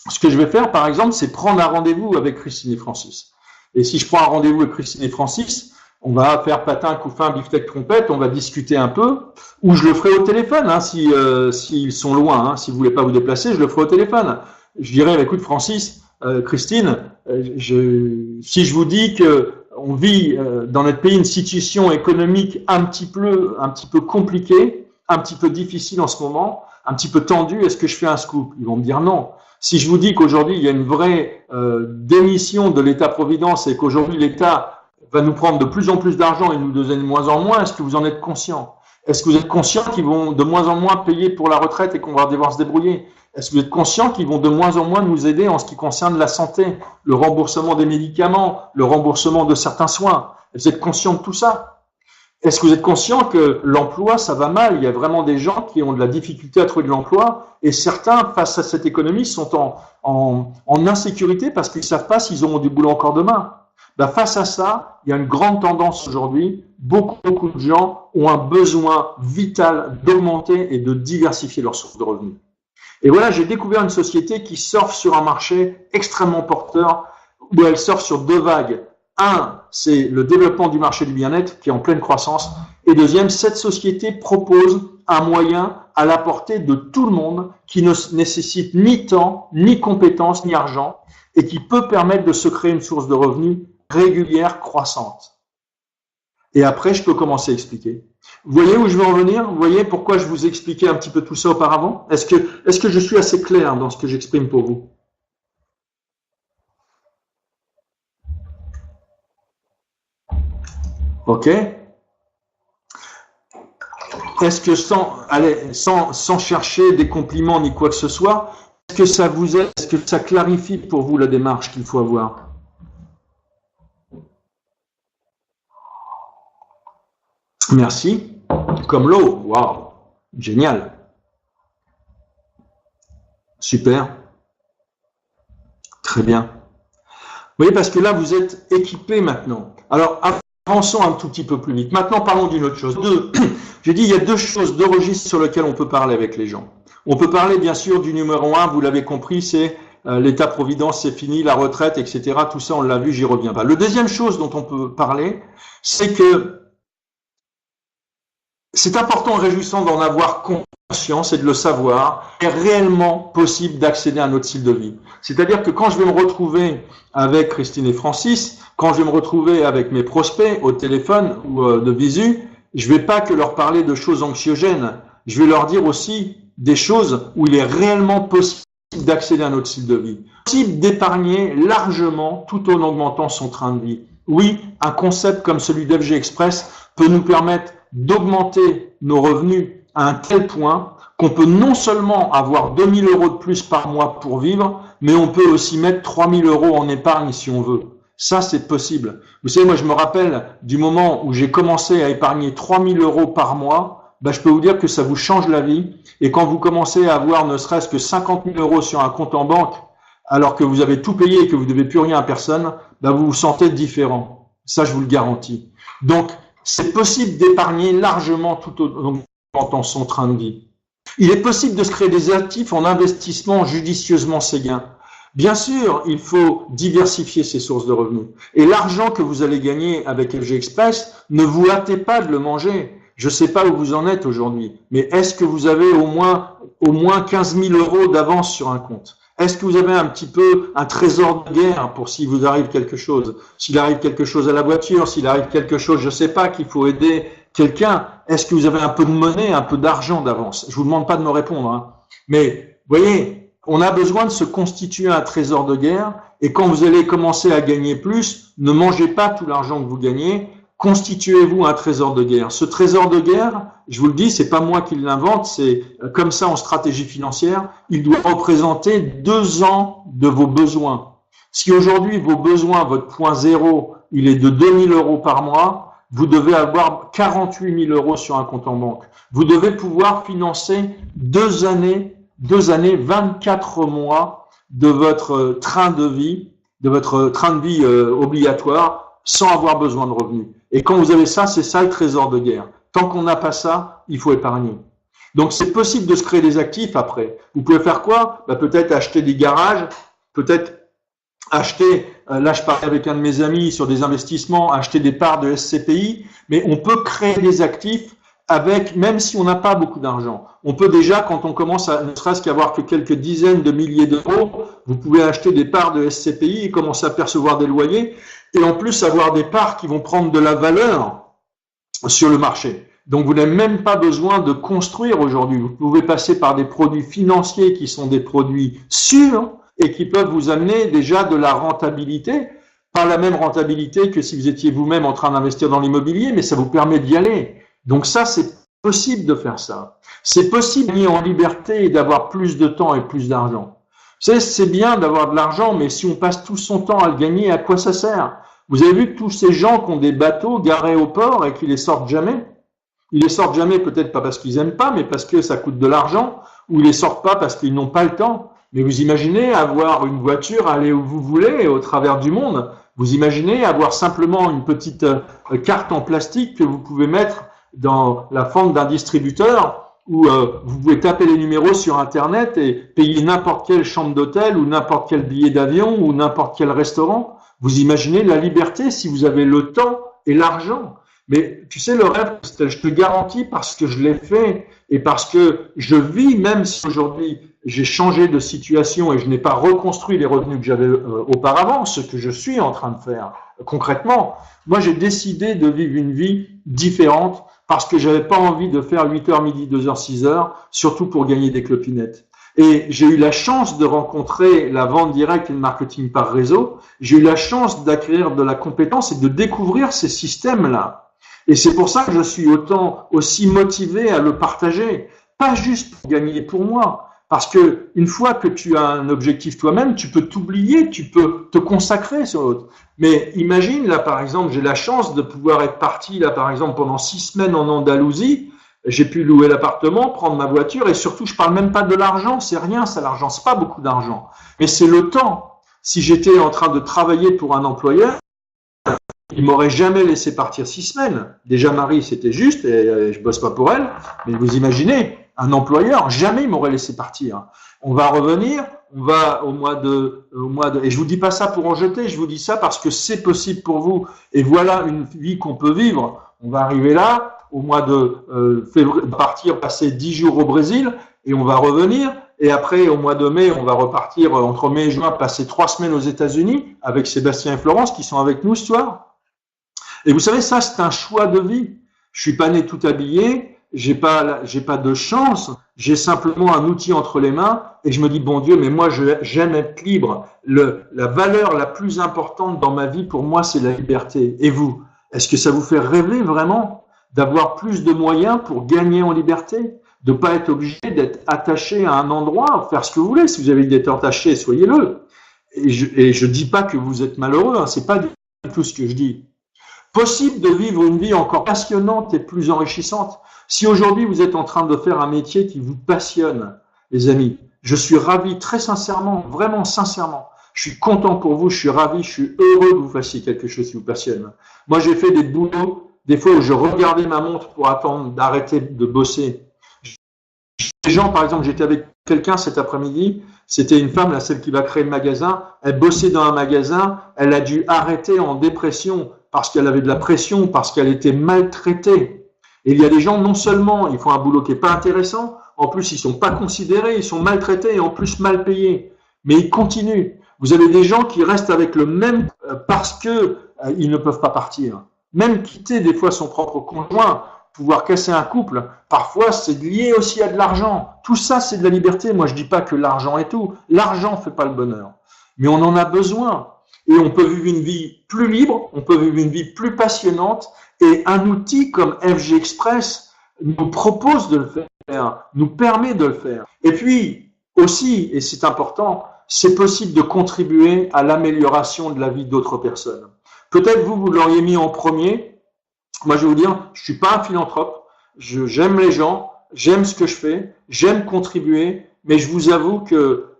ce que je vais faire, par exemple, c'est prendre un rendez-vous avec Christine et Francis. Et si je prends un rendez-vous avec Christine et Francis, on va faire patin, couffin, beefsteak, trompette, on va discuter un peu, ou je le ferai au téléphone, hein, s'ils sont loin, hein, si vous voulez pas vous déplacer, je le ferai au téléphone. Je dirais, écoute Francis, Christine, si je vous dis que on vit dans notre pays une situation économique un petit peu compliquée, un petit peu difficile en ce moment, un petit peu tendue, est-ce que je fais un scoop? Ils vont me dire non. Si je vous dis qu'aujourd'hui, il y a une vraie démission de l'État-providence et qu'aujourd'hui, l'État va nous prendre de plus en plus d'argent et nous donner de moins en moins, est-ce que vous en êtes conscient? Est-ce que vous êtes conscient qu'ils vont de moins en moins payer pour la retraite et qu'on va devoir se débrouiller? Est-ce que vous êtes conscient qu'ils vont de moins en moins nous aider en ce qui concerne la santé, le remboursement des médicaments, le remboursement de certains soins? Vous êtes conscient de tout ça? Est-ce que vous êtes conscient que l'emploi, ça va mal? Il y a vraiment des gens qui ont de la difficulté à trouver de l'emploi et certains, face à cette économie, sont en insécurité parce qu'ils ne savent pas s'ils auront du boulot encore demain. Ben, face à ça, il y a une grande tendance aujourd'hui. Beaucoup de gens ont un besoin vital d'augmenter et de diversifier leurs sources de revenus. Et voilà, j'ai découvert une société qui surfe sur un marché extrêmement porteur où elle surfe sur deux vagues. Un, c'est le développement du marché du bien-être qui est en pleine croissance. Et deuxième, cette société propose un moyen à la portée de tout le monde qui ne nécessite ni temps, ni compétences, ni argent et qui peut permettre de se créer une source de revenus régulière, croissante. Et après, je peux commencer à expliquer. Vous voyez où je veux en venir? Vous voyez pourquoi je vous ai expliqué un petit peu tout ça auparavant? Est-ce que je suis assez clair dans ce que j'exprime pour vous? Ok. Est-ce que sans chercher des compliments ni quoi que ce soit, est-ce que ça vous aide, est-ce que ça clarifie pour vous la démarche qu'il faut avoir? Merci. Comme l'eau. Waouh. Génial. Super. Très bien. Vous voyez, parce que là, vous êtes équipé maintenant. Alors, avançons un tout petit peu plus vite. Maintenant, parlons d'une autre chose. J'ai dit, il y a deux choses, deux registres sur lesquels on peut parler avec les gens. On peut parler, bien sûr, du numéro 1, vous l'avez compris, c'est l'État-providence, c'est fini, la retraite, etc. Tout ça, on l'a vu, j'y reviens pas. Le deuxième chose dont on peut parler, c'est que c'est important et réjouissant d'en avoir conscience et de le savoir. Il est réellement possible d'accéder à un autre style de vie. C'est-à-dire que quand je vais me retrouver avec Christine et Francis, quand je vais me retrouver avec mes prospects au téléphone ou de visu, je vais pas que leur parler de choses anxiogènes. Je vais leur dire aussi des choses où il est réellement possible d'accéder à un autre style de vie. Possible d'épargner largement tout en augmentant son train de vie. Oui, un concept comme celui d'FG Express peut nous permettre d'augmenter nos revenus à un tel point qu'on peut non seulement avoir 2 000 € de plus par mois pour vivre, mais on peut aussi mettre 3 000 € en épargne si on veut. Ça, c'est possible. Vous savez, moi, je me rappelle du moment où j'ai commencé à épargner 3 000 € par mois, je peux vous dire que ça vous change la vie. Et quand vous commencez à avoir ne serait-ce que 50 000 € sur un compte en banque, alors que vous avez tout payé et que vous ne devez plus rien à personne, vous vous sentez différent. Ça, je vous le garantis. Donc, c'est possible d'épargner largement tout en augmentant son train de vie. Il est possible de se créer des actifs en investissant judicieusement ses gains. Bien sûr, il faut diversifier ses sources de revenus. Et l'argent que vous allez gagner avec FG Express, ne vous hâtez pas de le manger. Je ne sais pas où vous en êtes aujourd'hui, mais est-ce que vous avez au moins 15 000 € d'avance sur un compte? Est-ce que vous avez un petit peu un trésor de guerre pour s'il vous arrive quelque chose? S'il arrive quelque chose à la voiture, s'il arrive quelque chose, je ne sais pas, qu'il faut aider quelqu'un, est-ce que vous avez un peu de monnaie, un peu d'argent d'avance? Je vous demande pas de me répondre, hein. Mais, vous voyez, on a besoin de se constituer un trésor de guerre, et quand vous allez commencer à gagner plus, ne mangez pas tout l'argent que vous gagnez, constituez-vous un trésor de guerre. Ce trésor de guerre, je vous le dis, c'est pas moi qui l'invente, c'est comme ça en stratégie financière, il doit représenter 2 ans de vos besoins. Si aujourd'hui vos besoins, votre point zéro, il est de 2 000 € par mois, vous devez avoir 48 000 € sur un compte en banque. Vous devez pouvoir financer 2 années, 24 mois de votre train de vie, obligatoire, sans avoir besoin de revenus. Et quand vous avez ça, c'est ça le trésor de guerre. Tant qu'on n'a pas ça, il faut épargner. Donc c'est possible de se créer des actifs après. Vous pouvez faire quoi? Peut-être acheter des garages, peut-être acheter, là je parlais avec un de mes amis sur des investissements, acheter des parts de SCPI, mais on peut créer des actifs avec, même si on n'a pas beaucoup d'argent. On peut déjà, quand on commence à ne serait-ce qu'avoir que quelques dizaines de milliers d'euros, vous pouvez acheter des parts de SCPI et commencer à percevoir des loyers, et en plus avoir des parts qui vont prendre de la valeur sur le marché. Donc vous n'avez même pas besoin de construire aujourd'hui. Vous pouvez passer par des produits financiers qui sont des produits sûrs et qui peuvent vous amener déjà de la rentabilité, pas la même rentabilité que si vous étiez vous-même en train d'investir dans l'immobilier, mais ça vous permet d'y aller. Donc ça, c'est possible de faire ça. C'est possible de gagner en liberté et d'avoir plus de temps et plus d'argent. Vous savez, c'est bien d'avoir de l'argent, mais si on passe tout son temps à le gagner, à quoi ça sert? Vous avez vu tous ces gens qui ont des bateaux garés au port et qui les sortent jamais? Ils les sortent jamais, peut-être pas parce qu'ils aiment pas, mais parce que ça coûte de l'argent, ou ils les sortent pas parce qu'ils n'ont pas le temps. Mais vous imaginez avoir une voiture, aller où vous voulez, au travers du monde. Vous imaginez avoir simplement une petite carte en plastique que vous pouvez mettre dans la fente d'un distributeur, où vous pouvez taper les numéros sur Internet et payer n'importe quelle chambre d'hôtel ou n'importe quel billet d'avion ou n'importe quel restaurant. Vous imaginez la liberté si vous avez le temps et l'argent. Mais tu sais, le rêve, je te garantis parce que je l'ai fait et parce que je vis, même si aujourd'hui j'ai changé de situation et je n'ai pas reconstruit les revenus que j'avais auparavant, ce que je suis en train de faire concrètement. Moi, j'ai décidé de vivre une vie différente parce que j'avais pas envie de faire 8h midi, 2h, 6h, surtout pour gagner des clopinettes. Et j'ai eu la chance de rencontrer la vente directe et le marketing par réseau. J'ai eu la chance d'acquérir de la compétence et de découvrir ces systèmes-là. Et c'est pour ça que je suis aussi motivé à le partager. Pas juste pour gagner pour moi. Parce que une fois que tu as un objectif toi-même, tu peux t'oublier, tu peux te consacrer sur l'autre. Mais imagine, là, par exemple, j'ai la chance de pouvoir être parti, là, par exemple, pendant 6 semaines en Andalousie. J'ai pu louer l'appartement, prendre ma voiture et surtout, je parle même pas de l'argent, c'est rien, ça, l'argent, c'est pas beaucoup d'argent. Mais c'est le temps. Si j'étais en train de travailler pour un employeur, il m'aurait jamais laissé partir 6 semaines. Déjà, Marie, c'était juste, et je bosse pas pour elle, mais vous imaginez, un employeur, jamais il m'aurait laissé partir. On va revenir, on va au mois de, et je vous dis pas ça pour en jeter, je vous dis ça parce que c'est possible pour vous. Et voilà une vie qu'on peut vivre. On va arriver là, au mois de février, partir passer 10 jours au Brésil et on va revenir. Et après, au mois de mai, on va repartir entre mai et juin, passer 3 semaines aux États-Unis avec Sébastien et Florence qui sont avec nous ce soir. Et vous savez, ça, c'est un choix de vie. Je suis pas né tout habillé, j'ai pas de chance, j'ai simplement un outil entre les mains et je me dis, bon Dieu, mais moi, j'aime être libre. La valeur la plus importante dans ma vie, pour moi, c'est la liberté. Et vous, est-ce que ça vous fait rêver vraiment d'avoir plus de moyens pour gagner en liberté? De pas être obligé d'être attaché à un endroit, faire ce que vous voulez. Si vous avez d'être attaché, soyez-le. Et je dis pas que vous êtes malheureux, hein, c'est pas du tout ce que je dis. Possible de vivre une vie encore passionnante et plus enrichissante. Si aujourd'hui vous êtes en train de faire un métier qui vous passionne, les amis, je suis ravi très sincèrement, vraiment sincèrement. Je suis content pour vous, je suis ravi, je suis heureux que vous fassiez quelque chose qui vous passionne. Moi, j'ai fait des boulots, des fois où je regardais ma montre pour attendre d'arrêter de bosser. Les gens, par exemple, j'étais avec quelqu'un cet après-midi, c'était une femme, là, celle qui va créer le magasin, elle bossait dans un magasin, elle a dû arrêter en dépression parce qu'elle avait de la pression, parce qu'elle était maltraitée. Et il y a des gens, non seulement ils font un boulot qui n'est pas intéressant, en plus ils sont pas considérés, ils sont maltraités et en plus mal payés. Mais ils continuent. Vous avez des gens qui restent avec le même parce que ils ne peuvent pas partir. Même quitter des fois son propre conjoint, pouvoir casser un couple, parfois c'est lié aussi à de l'argent. Tout ça, c'est de la liberté. Moi, je dis pas que l'argent est tout. L'argent fait pas le bonheur. Mais on en a besoin. Et on peut vivre une vie plus libre, on peut vivre une vie plus passionnante. Et un outil comme FG Express nous propose de le faire, nous permet de le faire. Et puis, aussi, et c'est important, c'est possible de contribuer à l'amélioration de la vie d'autres personnes. Peut-être vous l'auriez mis en premier. Moi, je vais vous dire, je suis pas un philanthrope. J'aime les gens, j'aime ce que je fais, j'aime contribuer, mais je vous avoue que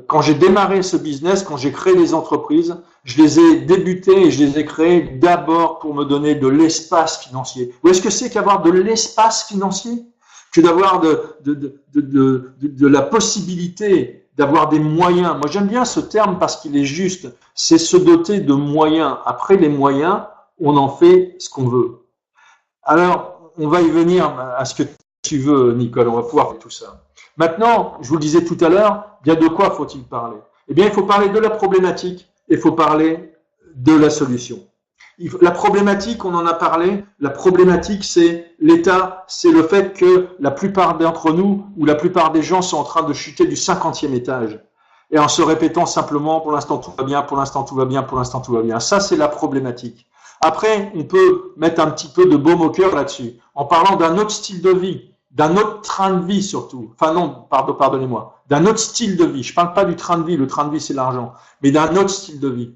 quand j'ai démarré ce business, quand j'ai créé les entreprises, je les ai débutées et je les ai créées d'abord pour me donner de l'espace financier. Ou est-ce que c'est qu'avoir de l'espace financier? Que d'avoir de la possibilité d'avoir des moyens. Moi, j'aime bien ce terme parce qu'il est juste. C'est se doter de moyens. Après les moyens, on en fait ce qu'on veut. Alors, on va y venir à ce que tu veux, Nicole. On va pouvoir faire tout ça. Maintenant, je vous le disais tout à l'heure, bien de quoi faut-il parler? Eh bien, il faut parler de la problématique et il faut parler de la solution. La problématique, on en a parlé, la problématique, c'est l'état, c'est le fait que la plupart d'entre nous, ou la plupart des gens sont en train de chuter du 50e étage. Et en se répétant simplement, pour l'instant tout va bien, pour l'instant tout va bien, pour l'instant tout va bien. Ça, c'est la problématique. Après, on peut mettre un petit peu de baume au cœur là-dessus, en parlant d'un autre style de vie, d'un autre train de vie surtout. Enfin non, pardonnez-moi, d'un autre style de vie. Je ne parle pas du train de vie, le train de vie c'est l'argent, mais d'un autre style de vie.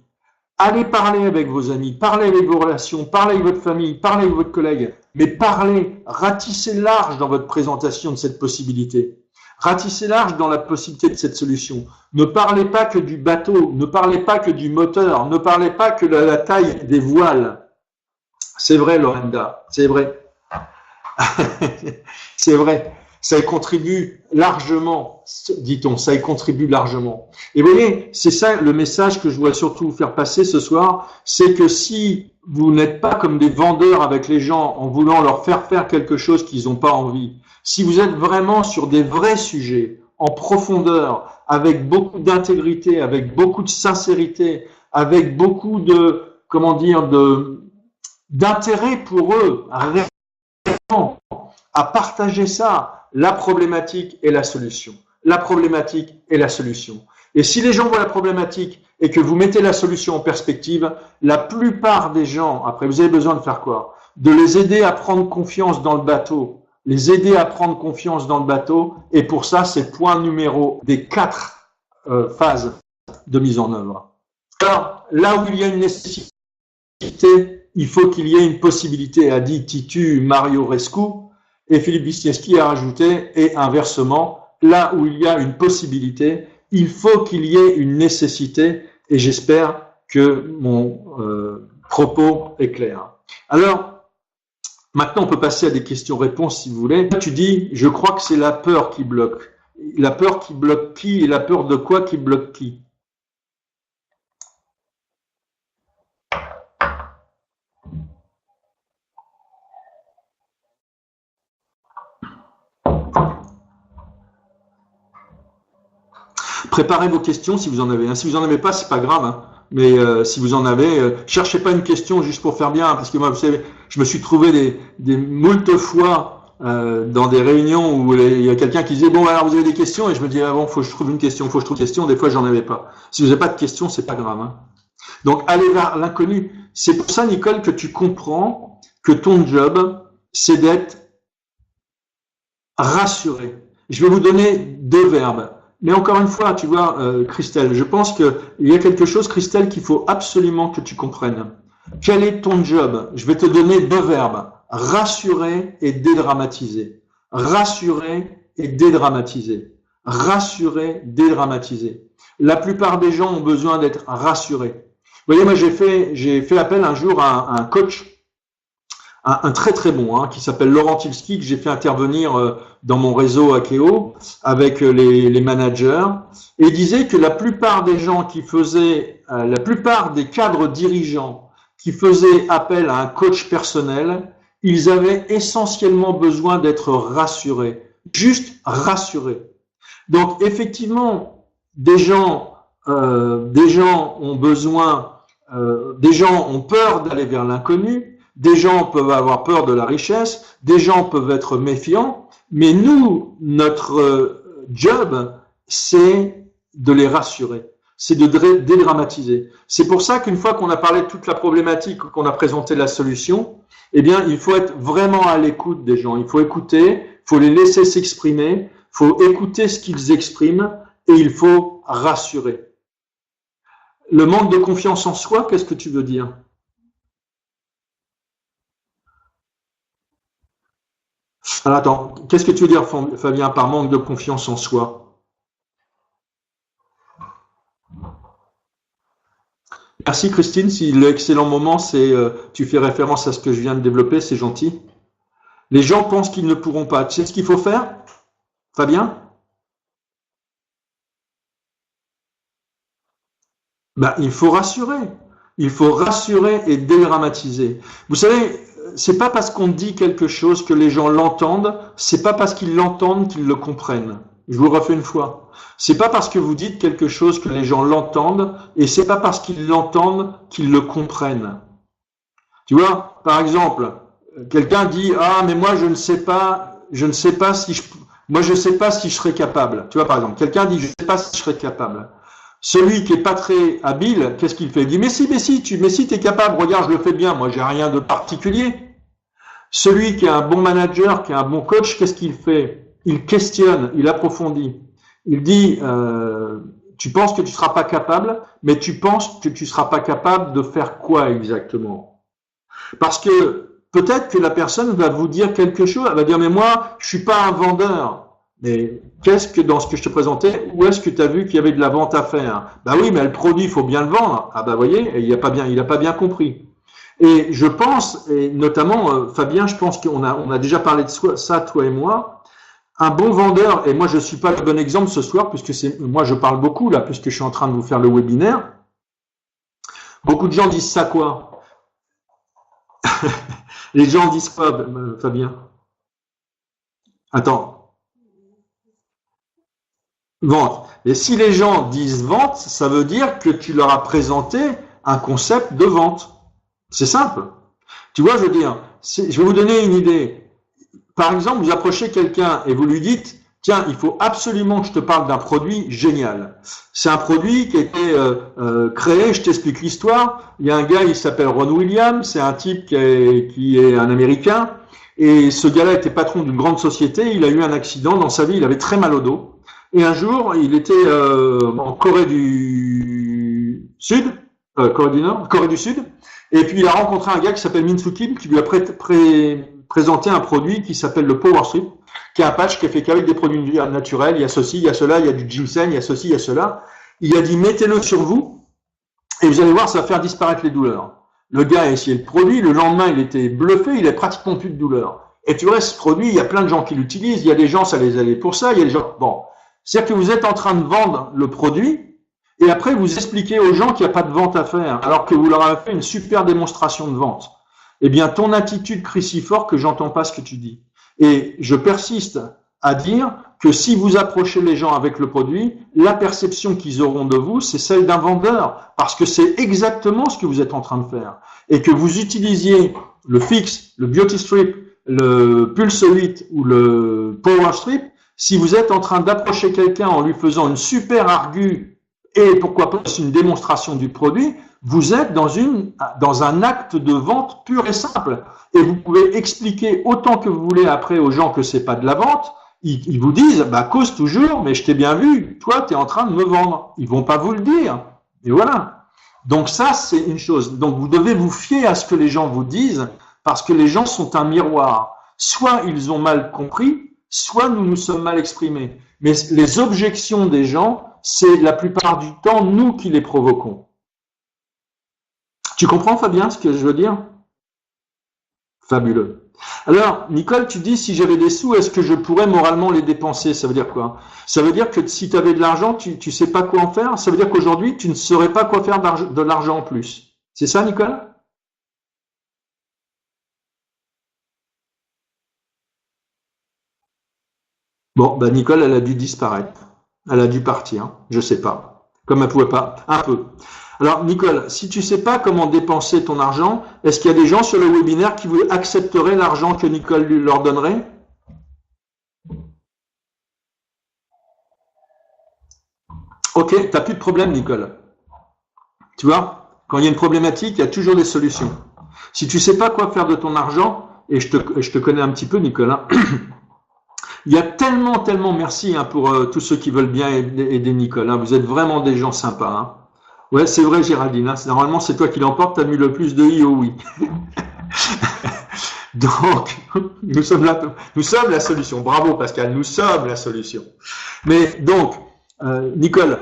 Allez parler avec vos amis, parlez avec vos relations, parlez avec votre famille, parlez avec votre collègue, mais parlez, ratissez large dans votre présentation de cette possibilité. Ratissez large dans la possibilité de cette solution. Ne parlez pas que du bateau, ne parlez pas que du moteur, ne parlez pas que de la taille des voiles. C'est vrai, Lorenda, c'est vrai. C'est vrai. Ça y contribue largement, dit-on, ça y contribue largement. Et vous voyez, c'est ça le message que je voudrais surtout vous faire passer ce soir, c'est que si vous n'êtes pas comme des vendeurs avec les gens en voulant leur faire quelque chose qu'ils n'ont pas envie, si vous êtes vraiment sur des vrais sujets, en profondeur, avec beaucoup d'intégrité, avec beaucoup de sincérité, avec beaucoup de, comment dire, d'intérêt pour eux, à partager ça, la problématique et la solution. La problématique et la solution. Et si les gens voient la problématique et que vous mettez la solution en perspective, la plupart des gens, après vous avez besoin de faire quoi? De les aider à prendre confiance dans le bateau. Les aider à prendre confiance dans le bateau. Et pour ça, c'est point numéro des 4 phases de mise en œuvre. Alors, là où il y a une nécessité, il faut qu'il y ait une possibilité, a dit Titu Mariorescu, et Philippe Wisniewski a rajouté, et inversement, là où il y a une possibilité, il faut qu'il y ait une nécessité, et j'espère que mon propos est clair. Alors, maintenant on peut passer à des questions-réponses si vous voulez. Tu dis, je crois que c'est la peur qui bloque. La peur qui bloque qui et la peur de quoi qui bloque qui? Préparez vos questions si vous en avez. Si vous en avez pas, c'est pas grave. Hein. Mais si vous en avez, cherchez pas une question juste pour faire bien, parce que moi, vous savez, je me suis trouvé des moultes fois dans des réunions où il y a quelqu'un qui disait bon alors vous avez des questions et je me dis ah bon faut que je trouve une question, faut que je trouve une question. Des fois j'en avais pas. Si vous n'avez pas de questions, c'est pas grave. Hein. Donc allez vers l'inconnu. C'est pour ça Nicole que tu comprends que ton job c'est d'être rassuré. Je vais vous donner 2 verbes. Mais encore une fois, tu vois, Christelle, je pense qu'il y a quelque chose, Christelle, qu'il faut absolument que tu comprennes. Quel est ton job? Je vais te donner 2 verbes. Rassurer et dédramatiser. Rassurer et dédramatiser. Rassurer, dédramatiser. La plupart des gens ont besoin d'être rassurés. Vous voyez, moi, j'ai fait appel un jour à un coach, un très très bon, hein, qui s'appelle Laurent Tilski, que j'ai fait intervenir dans mon réseau Akeo avec les managers, et il disait que la plupart des gens qui faisaient, la plupart des cadres dirigeants qui faisaient appel à un coach personnel, ils avaient essentiellement besoin d'être rassurés, juste rassurés. Donc effectivement, des gens ont besoin, des gens ont peur d'aller vers l'inconnu. Des gens peuvent avoir peur de la richesse, des gens peuvent être méfiants, mais nous, notre job, c'est de les rassurer, c'est de dédramatiser. C'est pour ça qu'une fois qu'on a parlé de toute la problématique, qu'on a présenté la solution, eh bien, il faut être vraiment à l'écoute des gens. Il faut écouter, il faut les laisser s'exprimer, il faut écouter ce qu'ils expriment et il faut rassurer. Le manque de confiance en soi, qu'est-ce que tu veux dire ? Alors attends, qu'est-ce que tu veux dire, Fabien, par manque de confiance en soi? Merci Christine, si l'excellent moment, c'est tu fais référence à ce que je viens de développer, c'est gentil. Les gens pensent qu'ils ne pourront pas. Tu sais ce qu'il faut faire, Fabien? Ben, il faut rassurer. Il faut rassurer et dédramatiser. Vous savez, c'est pas parce qu'on dit quelque chose que les gens l'entendent, c'est pas parce qu'ils l'entendent qu'ils le comprennent. Je vous le refais une fois. C'est pas parce que vous dites quelque chose que les gens l'entendent, et c'est pas parce qu'ils l'entendent qu'ils le comprennent. Tu vois, par exemple, quelqu'un dit ah mais moi je ne sais pas si je serais capable. Tu vois, par exemple, quelqu'un dit je ne sais pas si je serais capable. Celui qui est pas très habile, qu'est-ce qu'il fait? Il dit mais si t'es capable, regarde, je le fais bien, moi j'ai rien de particulier. Celui qui est un bon manager, qui est un bon coach, qu'est-ce qu'il fait? Il questionne, il approfondit. Il dit tu penses que tu seras pas capable, mais tu penses que tu seras pas capable de faire quoi exactement? Parce que peut-être que la personne va vous dire quelque chose, elle va dire mais moi je suis pas un vendeur. Mais qu'est-ce que dans ce que je te présentais, où est-ce que tu as vu qu'il y avait de la vente à faire? Bah oui, mais le produit, il faut bien le vendre. Ah bah voyez, il a pas bien compris. Et je pense, et notamment Fabien, je pense qu'on a déjà parlé de ça, toi et moi. Un bon vendeur, et moi je suis pas le bon exemple ce soir, puisque moi je parle beaucoup là, puisque je suis en train de vous faire le webinaire. Beaucoup de gens disent ça quoi? Les gens disent quoi, Fabien? Attends. Vente. Et si les gens disent vente, ça veut dire que tu leur as présenté un concept de vente. C'est simple. Tu vois, je veux dire, je vais vous donner une idée. Par exemple, vous approchez quelqu'un et vous lui dites, tiens, il faut absolument que je te parle d'un produit génial. C'est un produit qui a été créé, je t'explique l'histoire. Il y a un gars, il s'appelle Ron Williams, c'est un type qui est un Américain. Et ce gars-là était patron d'une grande société, il a eu un accident dans sa vie, il avait très mal au dos. Et un jour, il était en Corée du Sud, Corée du Nord, Corée du Sud, et puis il a rencontré un gars qui s'appelle Min Soo Kim, qui lui a présenté un produit qui s'appelle le Power Strip, qui est un patch qui est fait qu'avec des produits naturels, il y a ceci, il y a cela, il y a du ginseng, il y a ceci, il y a cela. Il a dit mettez-le sur vous, et vous allez voir, ça va faire disparaître les douleurs. Le gars a essayé le produit, le lendemain il était bluffé, il avait pratiquement plus de douleur. Et tu vois, ce produit, il y a plein de gens qui l'utilisent, il y a des gens, ça les allait pour ça, il y a des gens, bon. C'est-à-dire que vous êtes en train de vendre le produit et après vous expliquez aux gens qu'il n'y a pas de vente à faire alors que vous leur avez fait une super démonstration de vente. Eh bien, ton attitude crie si fort que j'entends pas ce que tu dis. Et je persiste. à dire que si vous approchez les gens avec le produit, la perception qu'ils auront de vous, c'est celle d'un vendeur, parce que c'est exactement ce que vous êtes en train de faire. Et que vous utilisiez le Fix, le Beauty Strip, le Pulse 8 ou le Power Strip, si vous êtes en train d'approcher quelqu'un en lui faisant une super argue et pourquoi pas une démonstration du produit, vous êtes dans un acte de vente pur et simple. Et vous pouvez expliquer autant que vous voulez après aux gens que c'est pas de la vente. Ils vous disent, bah, cause toujours, mais je t'ai bien vu, toi, tu es en train de me vendre. Ils vont pas vous le dire. Et voilà. Donc ça, c'est une chose. Donc vous devez vous fier à ce que les gens vous disent, parce que les gens sont un miroir. Soit ils ont mal compris, soit nous nous sommes mal exprimés. Mais les objections des gens, c'est la plupart du temps nous qui les provoquons. Tu comprends, Fabien, ce que je veux dire? Fabuleux. Alors, Nicole, tu dis, si j'avais des sous, est-ce que je pourrais moralement les dépenser? Ça veut dire quoi? Ça veut dire que si tu avais de l'argent, tu sais pas quoi en faire? Ça veut dire qu'aujourd'hui, tu ne saurais pas quoi faire de l'argent en plus. C'est ça, Nicole? Bon, bah Nicole, elle a dû disparaître. Elle a dû partir. Je sais pas. Comme elle pouvait pas. Un peu. Alors, Nicole, si tu sais pas comment dépenser ton argent, est-ce qu'il y a des gens sur le webinaire qui accepteraient l'argent que Nicole leur donnerait? Ok, t'as plus de problème, Nicole. Tu vois, quand il y a une problématique, il y a toujours des solutions. Si tu sais pas quoi faire de ton argent, et je te connais un petit peu, Nicole, hein, il y a tellement, merci hein, pour tous ceux qui veulent bien aider Nicole. Hein, vous êtes vraiment des gens sympas. Hein. Ouais, c'est vrai, Géraldine. Hein, normalement, c'est toi qui l'emporte. Tu as mis le plus de i au oui. Donc, nous sommes la solution. Bravo, Pascal. Nous sommes la solution. Mais donc, Nicole,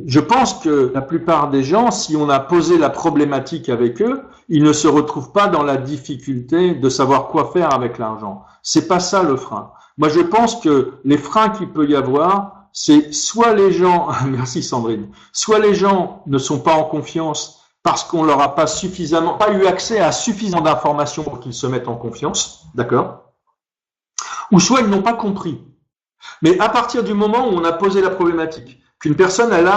je pense que la plupart des gens, si on a posé la problématique avec eux, ils ne se retrouvent pas dans la difficulté de savoir quoi faire avec l'argent. C'est pas ça le frein. Moi, je pense que les freins qu'il peut y avoir, c'est soit les gens, merci Sandrine, soit les gens ne sont pas en confiance parce qu'on leur a pas eu accès à suffisamment d'informations pour qu'ils se mettent en confiance, d'accord? Ou soit ils n'ont pas compris. Mais à partir du moment où on a posé la problématique, qu'une personne, elle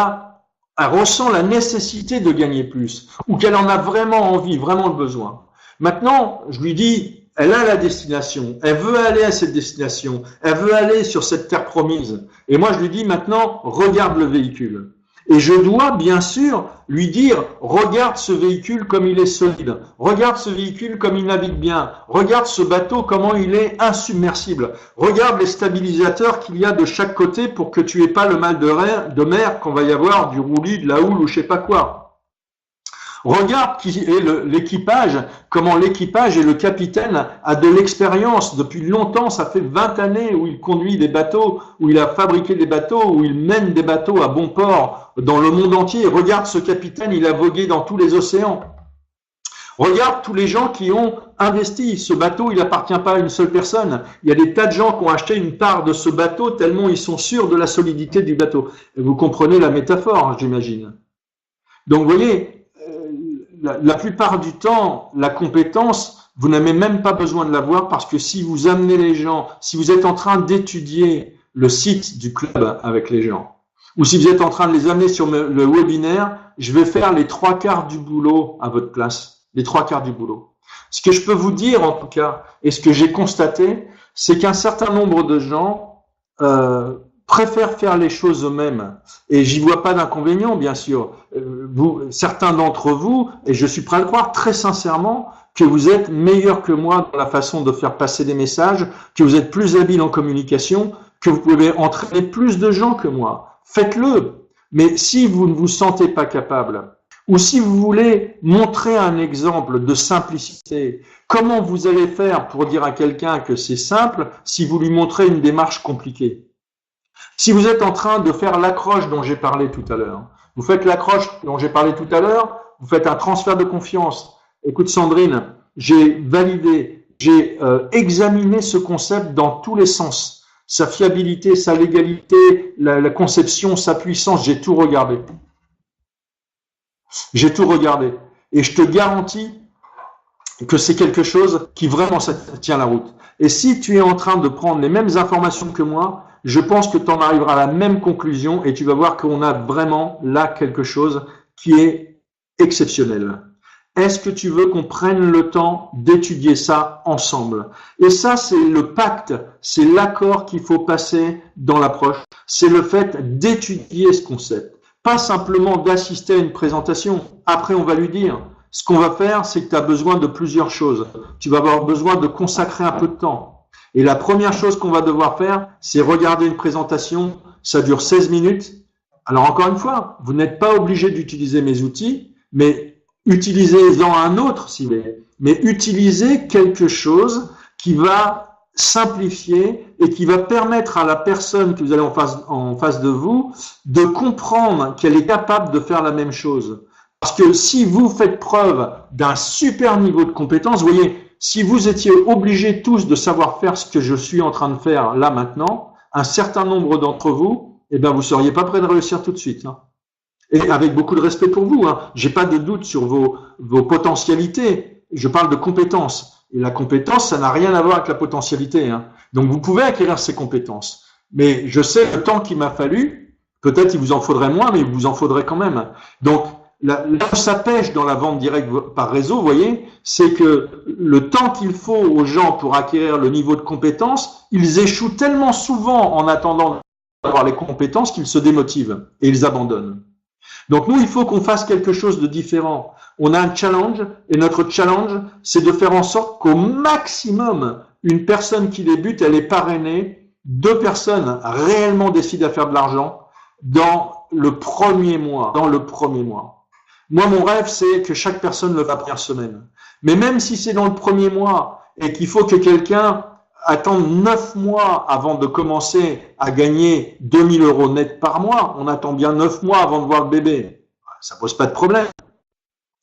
ressent la nécessité de gagner plus, ou qu'elle en a vraiment envie, vraiment le besoin. Maintenant, je lui dis, elle a la destination, elle veut aller à cette destination, elle veut aller sur cette terre promise. Et moi, je lui dis maintenant, regarde le véhicule. Et je dois, bien sûr, lui dire, regarde ce véhicule comme il est solide, regarde ce véhicule comme il navigue bien, regarde ce bateau comment il est insubmersible, regarde les stabilisateurs qu'il y a de chaque côté pour que tu aies pas le mal de mer qu'on va y avoir, du roulis, de la houle ou je sais pas quoi. Regarde qui est l'équipage, comment l'équipage et le capitaine a de l'expérience depuis longtemps, ça fait 20 années où il conduit des bateaux, où il a fabriqué des bateaux, où il mène des bateaux à bon port dans le monde entier. Regarde ce capitaine, il a vogué dans tous les océans. Regarde tous les gens qui ont investi. Ce bateau, il appartient pas à une seule personne. Il y a des tas de gens qui ont acheté une part de ce bateau tellement ils sont sûrs de la solidité du bateau. Et vous comprenez la métaphore, j'imagine. Donc, vous voyez, la plupart du temps, la compétence, vous n'avez même pas besoin de l'avoir parce que si vous amenez les gens, si vous êtes en train d'étudier le site du club avec les gens, ou si vous êtes en train de les amener sur le webinaire, je vais faire les 3/4 du boulot à votre place, les 3/4 du boulot. Ce que je peux vous dire en tout cas, et ce que j'ai constaté, c'est qu'un certain nombre de gens préfèrent faire les choses eux-mêmes. Et j'y vois pas d'inconvénient, bien sûr. Certains d'entre vous, et je suis prêt à le croire très sincèrement, que vous êtes meilleurs que moi dans la façon de faire passer des messages, que vous êtes plus habile en communication, que vous pouvez entraîner plus de gens que moi. Faites-le. Mais si vous ne vous sentez pas capable, ou si vous voulez montrer un exemple de simplicité, comment vous allez faire pour dire à quelqu'un que c'est simple si vous lui montrez une démarche compliquée? Si vous êtes en train de faire l'accroche dont j'ai parlé tout à l'heure, vous faites l'accroche dont j'ai parlé tout à l'heure, vous faites un transfert de confiance. Écoute Sandrine, j'ai validé, j'ai examiné ce concept dans tous les sens. Sa fiabilité, sa légalité, la conception, sa puissance, j'ai tout regardé. J'ai tout regardé. Et je te garantis que c'est quelque chose qui vraiment tient la route. Et si tu es en train de prendre les mêmes informations que moi, je pense que tu en arriveras à la même conclusion et tu vas voir qu'on a vraiment là quelque chose qui est exceptionnel. Est-ce que tu veux qu'on prenne le temps d'étudier ça ensemble? Et ça, c'est le pacte, c'est l'accord qu'il faut passer dans l'approche. C'est le fait d'étudier ce concept. Pas simplement d'assister à une présentation. Après, on va lui dire. Ce qu'on va faire, c'est que tu as besoin de plusieurs choses. Tu vas avoir besoin de consacrer un peu de temps. Et la première chose qu'on va devoir faire, c'est regarder une présentation. Ça dure 16 minutes. Alors encore une fois, vous n'êtes pas obligé d'utiliser mes outils, mais utilisez-en un autre, si vous voulez. Mais utilisez quelque chose qui va simplifier et qui va permettre à la personne que vous allez en face de vous de comprendre qu'elle est capable de faire la même chose. Parce que si vous faites preuve d'un super niveau de compétence, vous voyez, si vous étiez obligés tous de savoir faire ce que je suis en train de faire là maintenant, un certain nombre d'entre vous, eh ben, vous ne seriez pas prêts de réussir tout de suite. Hein. Et avec beaucoup de respect pour vous, hein. J'ai pas de doute sur vos potentialités. Je parle de compétences. Et la compétence, ça n'a rien à voir avec la potentialité. Hein. Donc vous pouvez acquérir ces compétences. Mais je sais le temps qu'il m'a fallu, peut-être il vous en faudrait moins, mais il vous en faudrait quand même. Donc là où ça pêche dans la vente directe par réseau, vous voyez, c'est que le temps qu'il faut aux gens pour acquérir le niveau de compétence, ils échouent tellement souvent en attendant d'avoir les compétences qu'ils se démotivent et ils abandonnent. Donc nous, il faut qu'on fasse quelque chose de différent. On a un challenge et notre challenge, c'est de faire en sorte qu'au maximum, une personne qui débute, elle est parrainée, 2 personnes réellement décident à faire de l'argent dans le premier mois. Moi, mon rêve, c'est que chaque personne le fasse la première semaine. Mais même si c'est dans le premier mois et qu'il faut que quelqu'un attendre 9 mois avant de commencer à gagner 2000 € net par mois, on attend bien 9 mois avant de voir le bébé. Ça pose pas de problème.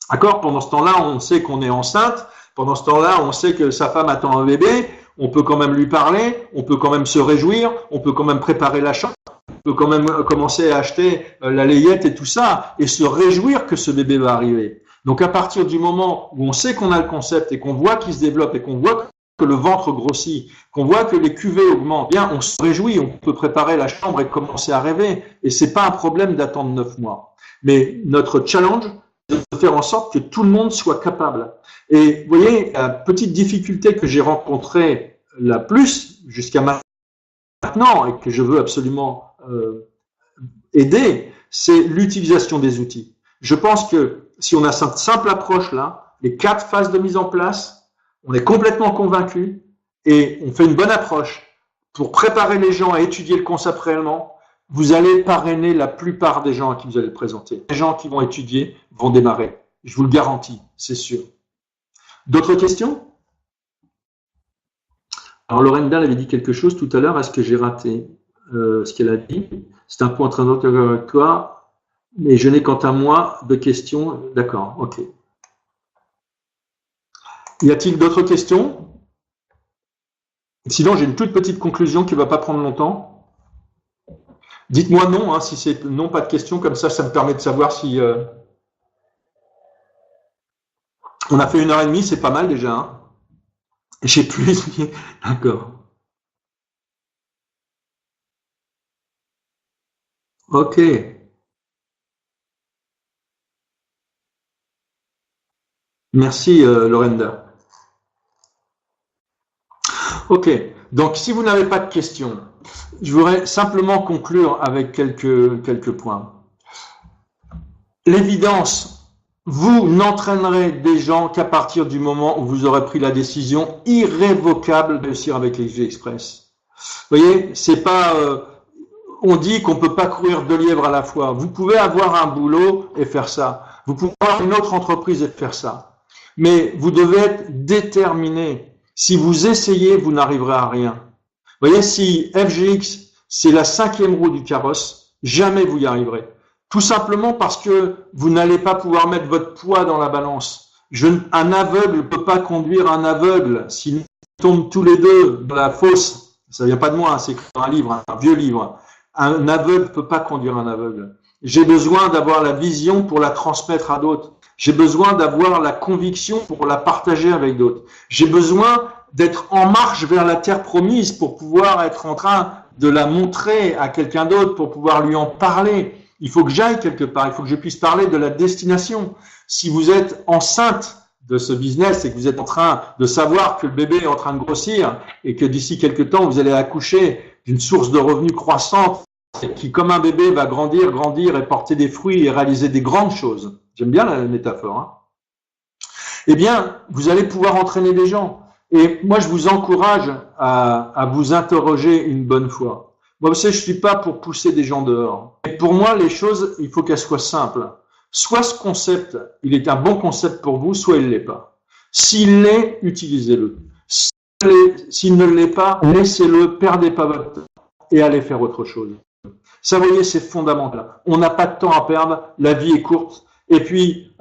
D'accord? Pendant ce temps-là, on sait qu'on est enceinte. Pendant ce temps-là, on sait que sa femme attend un bébé. On peut quand même lui parler. On peut quand même se réjouir. On peut quand même préparer la chambre. On peut quand même commencer à acheter la layette et tout ça et se réjouir que ce bébé va arriver. Donc, à partir du moment où on sait qu'on a le concept et qu'on voit qu'il se développe et qu'on voit que le ventre grossit, qu'on voit que les cuvées augmentent, bien, on se réjouit, on peut préparer la chambre et commencer à rêver. Et c'est pas un problème d'attendre 9 mois. Mais notre challenge, c'est de faire en sorte que tout le monde soit capable. Et vous voyez, la petite difficulté que j'ai rencontrée la plus jusqu'à maintenant et que je veux absolument aider, c'est l'utilisation des outils. Je pense que si on a cette simple approche là, les 4 phases de mise en place, on est complètement convaincu et on fait une bonne approche pour préparer les gens à étudier le concept réellement. Vous allez parrainer la plupart des gens à qui vous allez le présenter. Les gens qui vont étudier vont démarrer. Je vous le garantis, c'est sûr. D'autres questions? Alors, Lorraine Dahl avait dit quelque chose tout à l'heure. Est-ce que j'ai raté ce qu'elle a dit? C'est un point très important avec toi, mais je n'ai quant à moi de questions. D'accord, ok. Y a-t-il d'autres questions? Sinon, j'ai une toute petite conclusion qui ne va pas prendre longtemps. Dites-moi non, hein, si c'est non, pas de questions, comme ça me permet de savoir si... On a fait 1h30, c'est pas mal déjà. Hein. J'ai plus... D'accord. Ok. Merci, Lorenda. Ok, donc si vous n'avez pas de questions, je voudrais simplement conclure avec quelques points. L'évidence, vous n'entraînerez des gens qu'à partir du moment où vous aurez pris la décision irrévocable de réussir avec les Express. Vous voyez, c'est pas... on dit qu'on ne peut pas courir 2 lièvres à la fois. Vous pouvez avoir un boulot et faire ça. Vous pouvez avoir une autre entreprise et faire ça. Mais vous devez être déterminé. Si vous essayez, vous n'arriverez à rien. Vous voyez, si FGX, c'est la 5e roue du carrosse, jamais vous y arriverez. Tout simplement parce que vous n'allez pas pouvoir mettre votre poids dans la balance. Un aveugle ne peut pas conduire un aveugle. S'ils tombent tous les deux dans la fosse, ça vient pas de moi, hein, c'est un livre, un vieux livre. Un aveugle ne peut pas conduire un aveugle. J'ai besoin d'avoir la vision pour la transmettre à d'autres. J'ai besoin d'avoir la conviction pour la partager avec d'autres. J'ai besoin d'être en marche vers la terre promise pour pouvoir être en train de la montrer à quelqu'un d'autre, pour pouvoir lui en parler. Il faut que j'aille quelque part, il faut que je puisse parler de la destination. Si vous êtes enceinte de ce business et que vous êtes en train de savoir que le bébé est en train de grossir et que d'ici quelques temps, vous allez accoucher d'une source de revenus croissante qui, comme un bébé, va grandir, grandir et porter des fruits et réaliser des grandes choses. J'aime bien la métaphore, hein. Eh bien, vous allez pouvoir entraîner des gens. Et moi, je vous encourage à vous interroger une bonne fois. Moi, vous savez, je suis pas pour pousser des gens dehors. Et pour moi, les choses, il faut qu'elles soient simples. Soit ce concept, il est un bon concept pour vous, soit il l'est pas. S'il l'est, utilisez-le. S'il ne l'est pas, laissez-le, perdez pas votre temps et allez faire autre chose. Ça, vous voyez, c'est fondamental. On n'a pas de temps à perdre, la vie est courte. Et puis,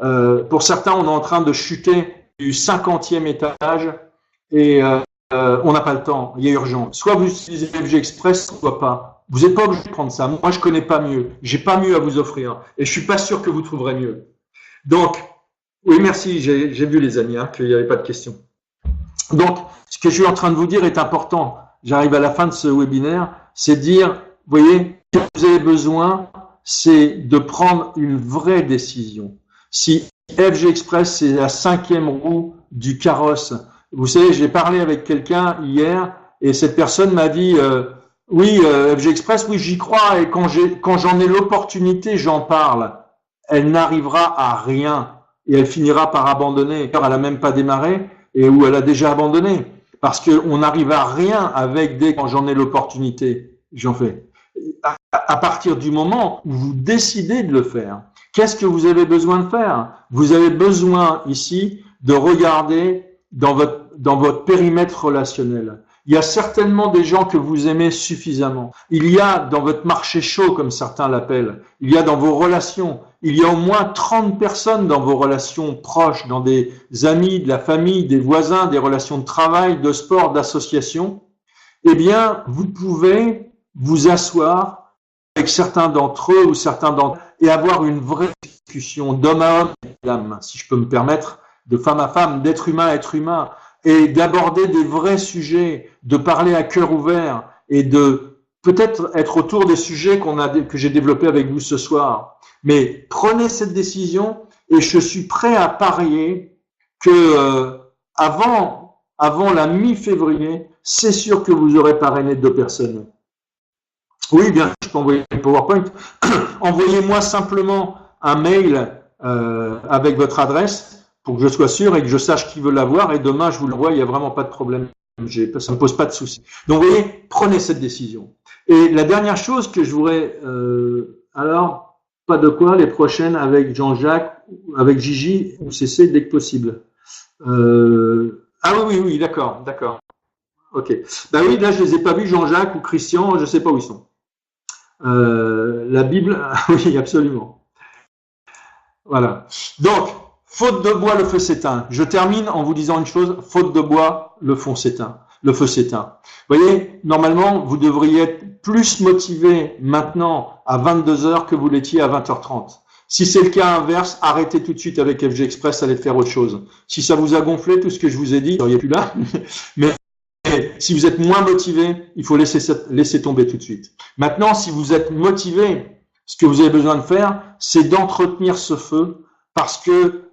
pour certains, on est en train de chuter du 50e étage et on n'a pas le temps, il y a urgence. Soit vous utilisez FG Express, soit pas. Vous n'êtes pas obligé de prendre ça. Moi, je connais pas mieux. J'ai pas mieux à vous offrir. Et je suis pas sûr que vous trouverez mieux. Donc, oui, merci. J'ai vu, les amis, hein, qu'il n'y avait pas de questions. Donc, ce que je suis en train de vous dire est important. J'arrive à la fin de ce webinaire. C'est dire, vous voyez, ce que vous avez besoin, c'est de prendre une vraie décision. Si FG Express, c'est la 5e roue du carrosse. Vous savez, j'ai parlé avec quelqu'un hier et cette personne m'a dit oui, FG Express, oui, j'y crois et quand j'en ai l'opportunité, j'en parle. Elle n'arrivera à rien et elle finira par abandonner. Elle n'a même pas démarré et où elle a déjà abandonné parce qu'on n'arrive à rien avec quand j'en ai l'opportunité, j'en fais. À partir du moment où vous décidez de le faire, qu'est-ce que vous avez besoin de faire? Vous avez besoin ici de regarder dans votre périmètre relationnel. Il y a certainement des gens que vous aimez suffisamment. Il y a dans votre marché chaud, comme certains l'appellent, il y a dans vos relations, il y a au moins 30 personnes dans vos relations proches, dans des amis, de la famille, des voisins, des relations de travail, de sport, d'association. Eh bien, vous pouvez vous asseoir avec certains d'entre eux ou certains d'entre eux et avoir une vraie discussion d'homme à homme, d'âme, si je peux me permettre, de femme à femme, d'être humain à être humain, et d'aborder des vrais sujets, de parler à cœur ouvert et de peut-être être autour des sujets que j'ai développés avec vous ce soir. Mais prenez cette décision et je suis prêt à parier que avant la mi-février, c'est sûr que vous aurez parrainé 2 personnes. Oui, bien, je peux envoyer le PowerPoint. Envoyez-moi simplement un mail avec votre adresse pour que je sois sûr et que je sache qui veut l'avoir. Et demain, je vous l'envoie, il n'y a vraiment pas de problème. Ça ne me pose pas de souci. Donc, vous voyez, prenez cette décision. Et la dernière chose que je voudrais... alors, pas de quoi, les prochaines avec Jean-Jacques, avec Gigi, ou CC dès que possible. Ah oui, d'accord. Ok. Ben oui, là, je les ai pas vus, Jean-Jacques ou Christian, je ne sais pas où ils sont. La Bible, oui, absolument. Voilà. Donc, faute de bois, le feu s'éteint. Je termine en vous disant une chose, faute de bois, le feu s'éteint. Vous voyez, normalement, vous devriez être plus motivé maintenant à 22h que vous l'étiez à 20h30. Si c'est le cas inverse, arrêtez tout de suite avec FG Express, allez faire autre chose. Si ça vous a gonflé, tout ce que je vous ai dit, vous seriez plus là. Mais si vous êtes moins motivé, il faut laisser tomber tout de suite. Maintenant, si vous êtes motivé, ce que vous avez besoin de faire, c'est d'entretenir ce feu parce que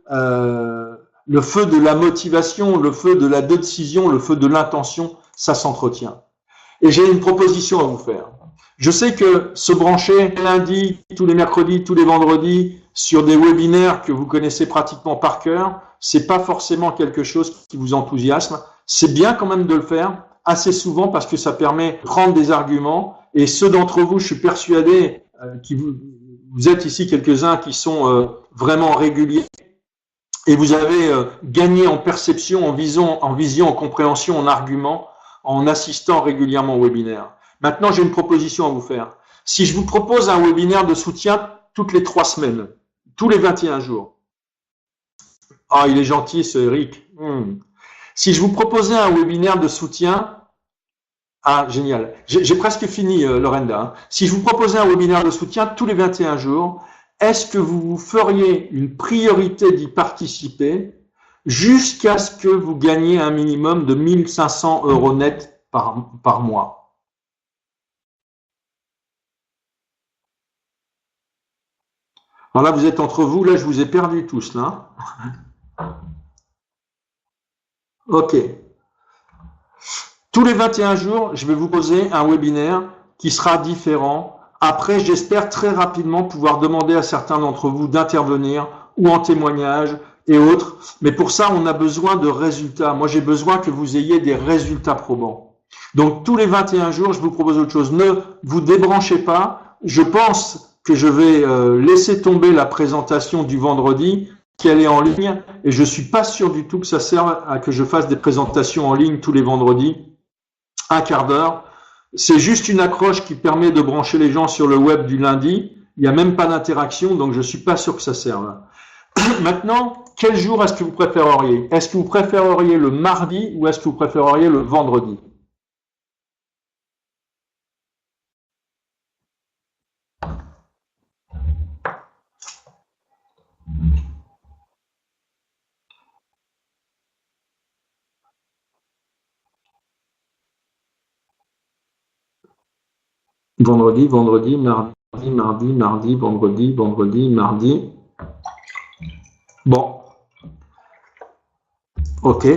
le feu de la motivation, le feu de la décision, le feu de l'intention, ça s'entretient. Et j'ai une proposition à vous faire. Je sais que se brancher lundi, tous les mercredis, tous les vendredis sur des webinaires que vous connaissez pratiquement par cœur, c'est pas forcément quelque chose qui vous enthousiasme. C'est bien quand même de le faire assez souvent parce que ça permet de prendre des arguments. Et ceux d'entre vous, je suis persuadé, vous êtes ici quelques-uns qui sont vraiment réguliers et vous avez gagné en perception, en vision, en compréhension, en argument, en assistant régulièrement au webinaire. Maintenant, j'ai une proposition à vous faire. Si je vous propose un webinaire de soutien toutes les 3 semaines, tous les 21 jours. Ah, il est gentil ce Eric. Si je vous proposais un webinaire de soutien, ah, génial. J'ai presque fini, Lorenda. Hein. Si je vous proposais un webinaire de soutien tous les 21 jours, est-ce que vous feriez une priorité d'y participer jusqu'à ce que vous gagniez un minimum de 1500 € net par mois. Alors là, vous êtes entre vous, là, je vous ai perdu tous, là. Ok. Tous les 21 jours, je vais vous poser un webinaire qui sera différent. Après, j'espère très rapidement pouvoir demander à certains d'entre vous d'intervenir ou en témoignage et autres. Mais pour ça, on a besoin de résultats. Moi, j'ai besoin que vous ayez des résultats probants. Donc, tous les 21 jours, je vous propose autre chose. Ne vous débranchez pas. Je pense que je vais laisser tomber la présentation du vendredi, qu'elle est en ligne, et je suis pas sûr du tout que ça serve à que je fasse des présentations en ligne tous les vendredis, un quart d'heure. C'est juste une accroche qui permet de brancher les gens sur le web du lundi. Il n'y a même pas d'interaction, donc je suis pas sûr que ça serve. Maintenant, quel jour est-ce que vous préféreriez? Est-ce que vous préféreriez le mardi ou est-ce que vous préféreriez le vendredi? Vendredi, vendredi, mardi, mardi, mardi, vendredi, vendredi, mardi. Bon. Ok.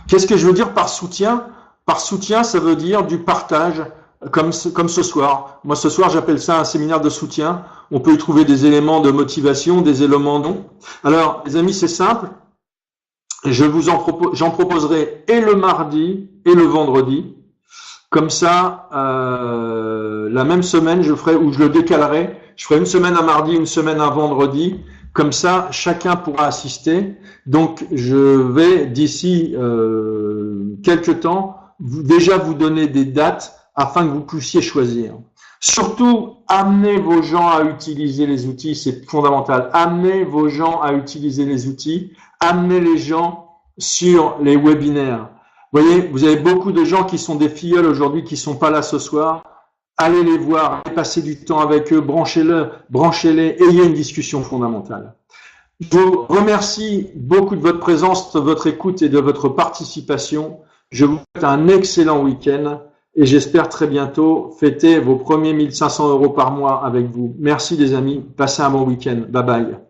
Qu'est-ce que je veux dire par soutien? Par soutien, ça veut dire du partage, comme ce soir. Moi, ce soir, j'appelle ça un séminaire de soutien. On peut y trouver des éléments de motivation, des éléments non. Alors, les amis, c'est simple. J'en proposerai et le mardi et le vendredi. Comme ça, la même semaine, je le décalerai. Je ferai une semaine un mardi, une semaine un vendredi. Comme ça, chacun pourra assister. Donc, je vais d'ici quelques temps déjà vous donner des dates afin que vous puissiez choisir. Surtout, amenez vos gens à utiliser les outils, c'est fondamental. Amenez vos gens à utiliser les outils. Amenez les gens sur les webinaires. Vous voyez, vous avez beaucoup de gens qui sont des filleuls aujourd'hui qui sont pas là ce soir. Allez les voir, allez passer du temps avec eux, branchez-les, ayez une discussion fondamentale. Je vous remercie beaucoup de votre présence, de votre écoute et de votre participation. Je vous souhaite un excellent week-end et j'espère très bientôt fêter vos premiers 1500 € par mois avec vous. Merci les amis, passez un bon week-end. Bye bye.